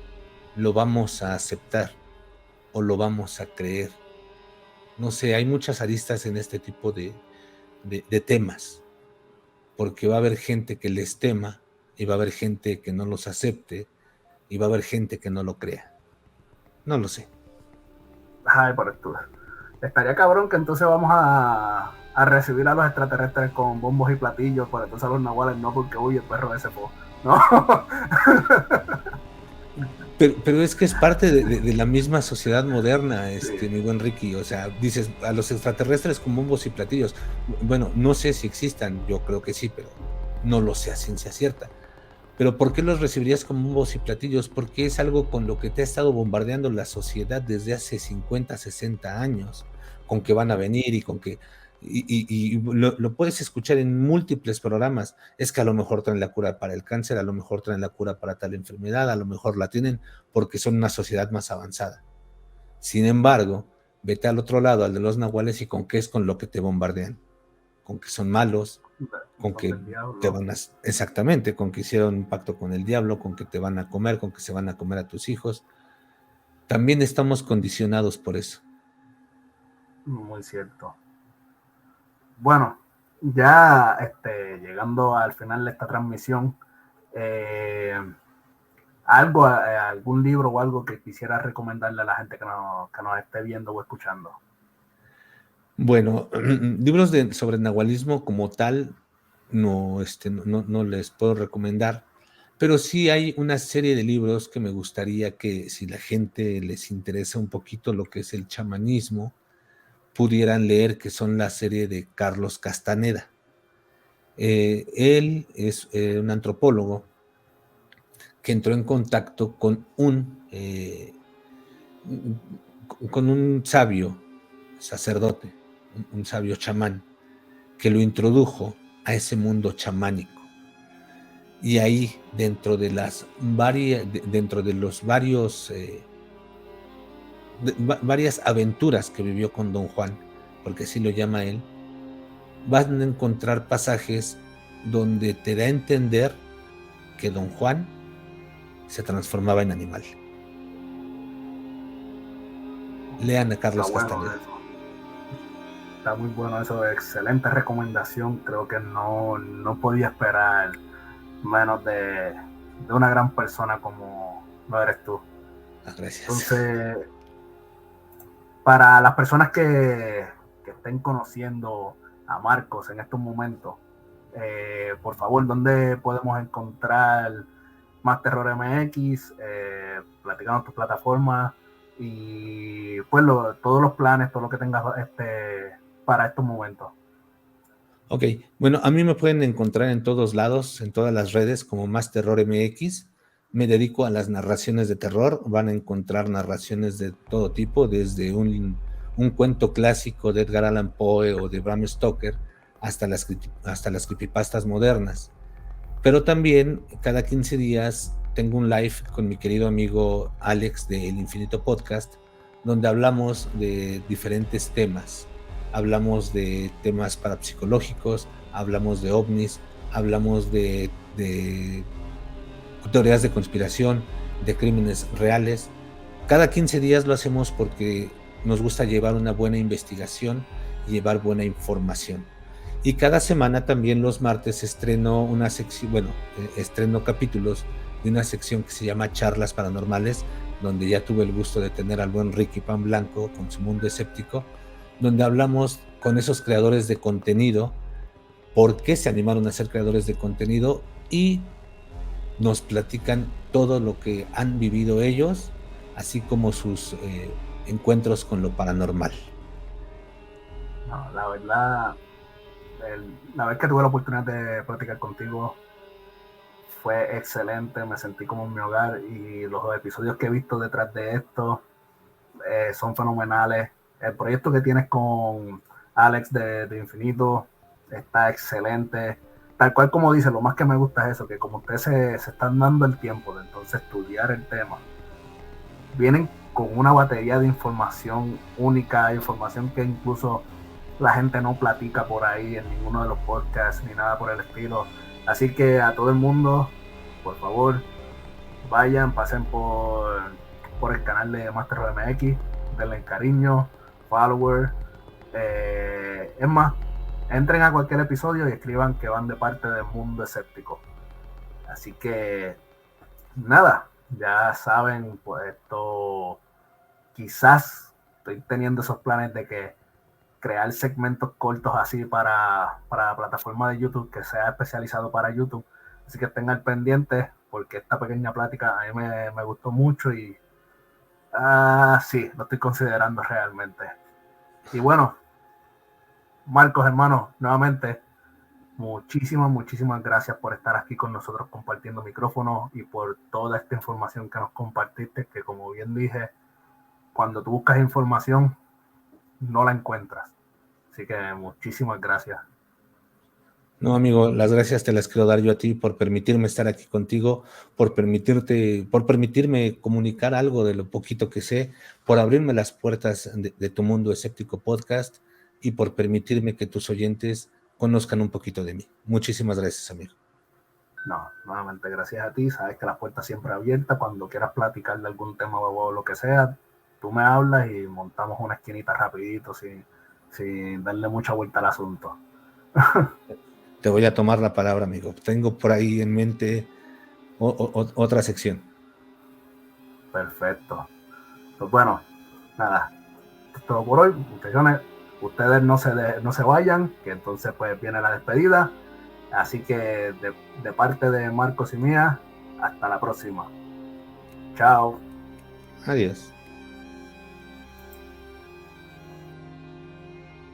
lo vamos a aceptar o lo vamos a creer. No sé, hay muchas aristas en este tipo de temas, porque va a haber gente que les tema y va a haber gente que no los acepte y va a haber gente que no lo crea. No lo sé. Ay, por esto. Estaría cabrón que entonces vamos a recibir a los extraterrestres con bombos y platillos, pero entonces a los nahuales no, porque uy, el perro ese fue. No. Pero es que es parte de la misma sociedad moderna, Sí. mi buen Ricky. O sea, dices a los extraterrestres con bombos y platillos. Bueno, no sé si existan, yo creo que sí, pero no lo sé a ciencia cierta. Pero ¿por qué los recibirías con bombos y platillos? Porque es algo con lo que te ha estado bombardeando la sociedad desde hace 50, 60 años, con que van a venir y con que... Y lo puedes escuchar en múltiples programas. Es que a lo mejor traen la cura para el cáncer, a lo mejor traen la cura para tal enfermedad, a lo mejor la tienen porque son una sociedad más avanzada. Sin embargo, vete al otro lado, al de los nahuales, y con qué es con lo que te bombardean. Con que son malos, con que te van a... Exactamente, con que hicieron un pacto con el diablo, con que te van a comer, con que se van a comer a tus hijos. También estamos condicionados por eso. Muy cierto. Bueno, ya llegando al final de esta transmisión, algún libro o algo que quisiera recomendarle a la gente que nos esté viendo o escuchando. Bueno, libros sobre nahualismo como tal, no les puedo recomendar, pero sí hay una serie de libros que me gustaría que, si la gente les interesa un poquito lo que es el chamanismo, pudieran leer, que son la serie de Carlos Castaneda. Él es un antropólogo que entró en contacto con un sabio sacerdote, un sabio chamán, que lo introdujo a ese mundo chamánico. Y ahí, dentro de los varias aventuras que vivió con Don Juan, porque así lo llama él, van a encontrar pasajes donde te da a entender que Don Juan se transformaba en animal. Lean a Carlos Castaneda. Está muy bueno eso, excelente recomendación. Creo que no podía esperar menos de una gran persona como lo eres tú. Gracias. Entonces, para las personas que estén conociendo a Marcos en estos momentos, por favor, ¿dónde podemos encontrar Más Terror MX? Platicando tu plataforma y pues todos los planes, todo lo que tengas para estos momentos. Ok, bueno, a mí me pueden encontrar en todos lados, en todas las redes, como Más Terror MX. Me dedico a las narraciones de terror. Van a encontrar narraciones de todo tipo, desde un cuento clásico de Edgar Allan Poe o de Bram Stoker hasta las creepypastas modernas. Pero también cada 15 días tengo un live con mi querido amigo Alex de El Infinito Podcast, donde hablamos de diferentes temas. Hablamos de temas parapsicológicos, hablamos de ovnis, hablamos de teorías de conspiración, de crímenes reales. Cada 15 días lo hacemos porque nos gusta llevar una buena investigación y llevar buena información. Y cada semana también los martes estreno una sección, estreno capítulos de una sección que se llama Charlas Paranormales, donde ya tuve el gusto de tener al buen Ricky Pan Blanco con su Mundo Escéptico, donde hablamos con esos creadores de contenido, por qué se animaron a ser creadores de contenido y nos platican todo lo que han vivido ellos, así como sus encuentros con lo paranormal. No, la verdad, la vez que tuve la oportunidad de platicar contigo fue excelente, me sentí como en mi hogar y los episodios que he visto detrás de esto son fenomenales. El proyecto que tienes con Alex de Infinito está excelente. Tal cual como dice, lo más que me gusta es eso, que como ustedes se están dando el tiempo de entonces estudiar el tema, vienen con una batería de información única, información que incluso la gente no platica por ahí en ninguno de los podcasts ni nada por el estilo. Así que a todo el mundo, por favor, vayan, pasen por el canal de Más Terror MX, denle cariño, follower. Es más, entren a cualquier episodio y escriban que van de parte del Mundo Escéptico. Así que, nada, ya saben, pues esto, quizás estoy teniendo esos planes de que crear segmentos cortos así para la plataforma de YouTube, que sea especializado para YouTube. Así que estén al pendiente, porque esta pequeña plática a mí me gustó mucho y sí, lo estoy considerando realmente. Y bueno, Marcos, hermano, nuevamente, muchísimas gracias por estar aquí con nosotros compartiendo micrófonos y por toda esta información que nos compartiste, que como bien dije, cuando tú buscas información, no la encuentras. Así que muchísimas gracias. No, amigo, las gracias te las quiero dar yo a ti por permitirme estar aquí contigo, por permitirme comunicar algo de lo poquito que sé, por abrirme las puertas de tu Mundo Escéptico Podcast y por permitirme que tus oyentes conozcan un poquito de mí. Muchísimas gracias, amigo. No, nuevamente gracias a ti. Sabes que la puerta siempre abierta. Cuando quieras platicar de algún tema o lo que sea, tú me hablas y montamos una esquinita rapidito sin darle mucha vuelta al asunto. Te voy a tomar la palabra, amigo. Tengo por ahí en mente otra sección. Perfecto. Pues bueno, nada, esto es todo por hoy, muchachones. Ustedes no se vayan, que entonces pues viene la despedida. Así que de parte de Marcos y mía, hasta la próxima. Chao. Adiós.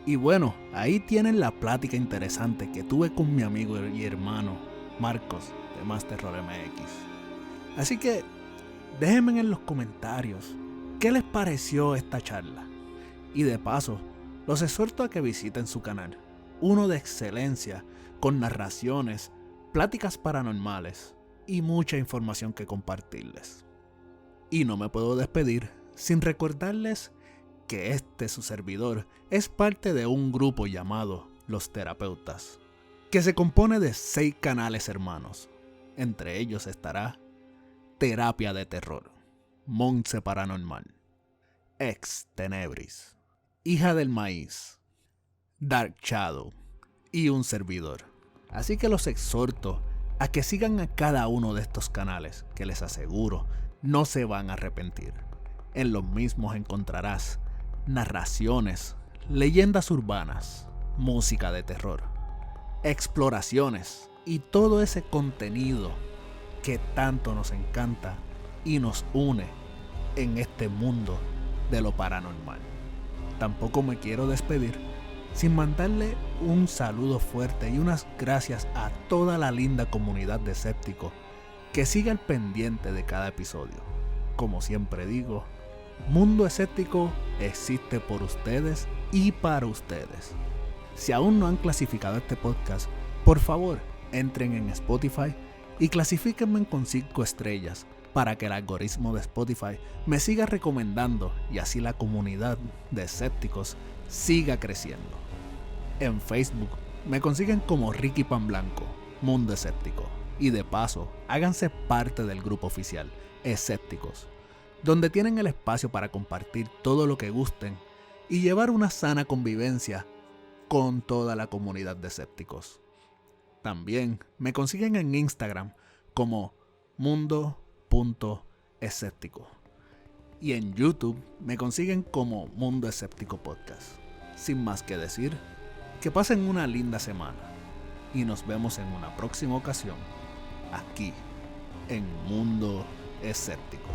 Y bueno, ahí tienen la plática interesante que tuve con mi amigo y hermano Marcos de Más Terror MX. Así que déjenme en los comentarios qué les pareció esta charla. Y de paso, los exhorto a que visiten su canal, uno de excelencia, con narraciones, pláticas paranormales y mucha información que compartirles. Y no me puedo despedir sin recordarles que su servidor, es parte de un grupo llamado Los Terapeutas, que se compone de 6 canales hermanos. Entre ellos estará Terapia de Terror, Monse Paranormal, Ex Tenebris, Hija del Maíz, Dark Shadow y un servidor. Así que los exhorto a que sigan a cada uno de estos canales, que les aseguro no se van a arrepentir. En los mismos encontrarás narraciones, leyendas urbanas, música de terror, exploraciones y todo ese contenido que tanto nos encanta y nos une en este mundo de lo paranormal. Tampoco me quiero despedir sin mandarle un saludo fuerte y unas gracias a toda la linda comunidad de escépticos que sigue al pendiente de cada episodio. Como siempre digo, Mundo Escéptico existe por ustedes y para ustedes. Si aún no han clasificado este podcast, por favor, entren en Spotify y clasifíquenme con 5 estrellas para que el algoritmo de Spotify me siga recomendando y así la comunidad de escépticos siga creciendo. En Facebook me consiguen como Ricky Pan Blanco, Mundo Escéptico, y de paso háganse parte del grupo oficial Escépticos, donde tienen el espacio para compartir todo lo que gusten y llevar una sana convivencia con toda la comunidad de escépticos. También me consiguen en Instagram como mundo.escéptico y en YouTube me consiguen como Mundo Escéptico Podcast. Sin más que decir, que pasen una linda semana y nos vemos en una próxima ocasión aquí en Mundo Escéptico.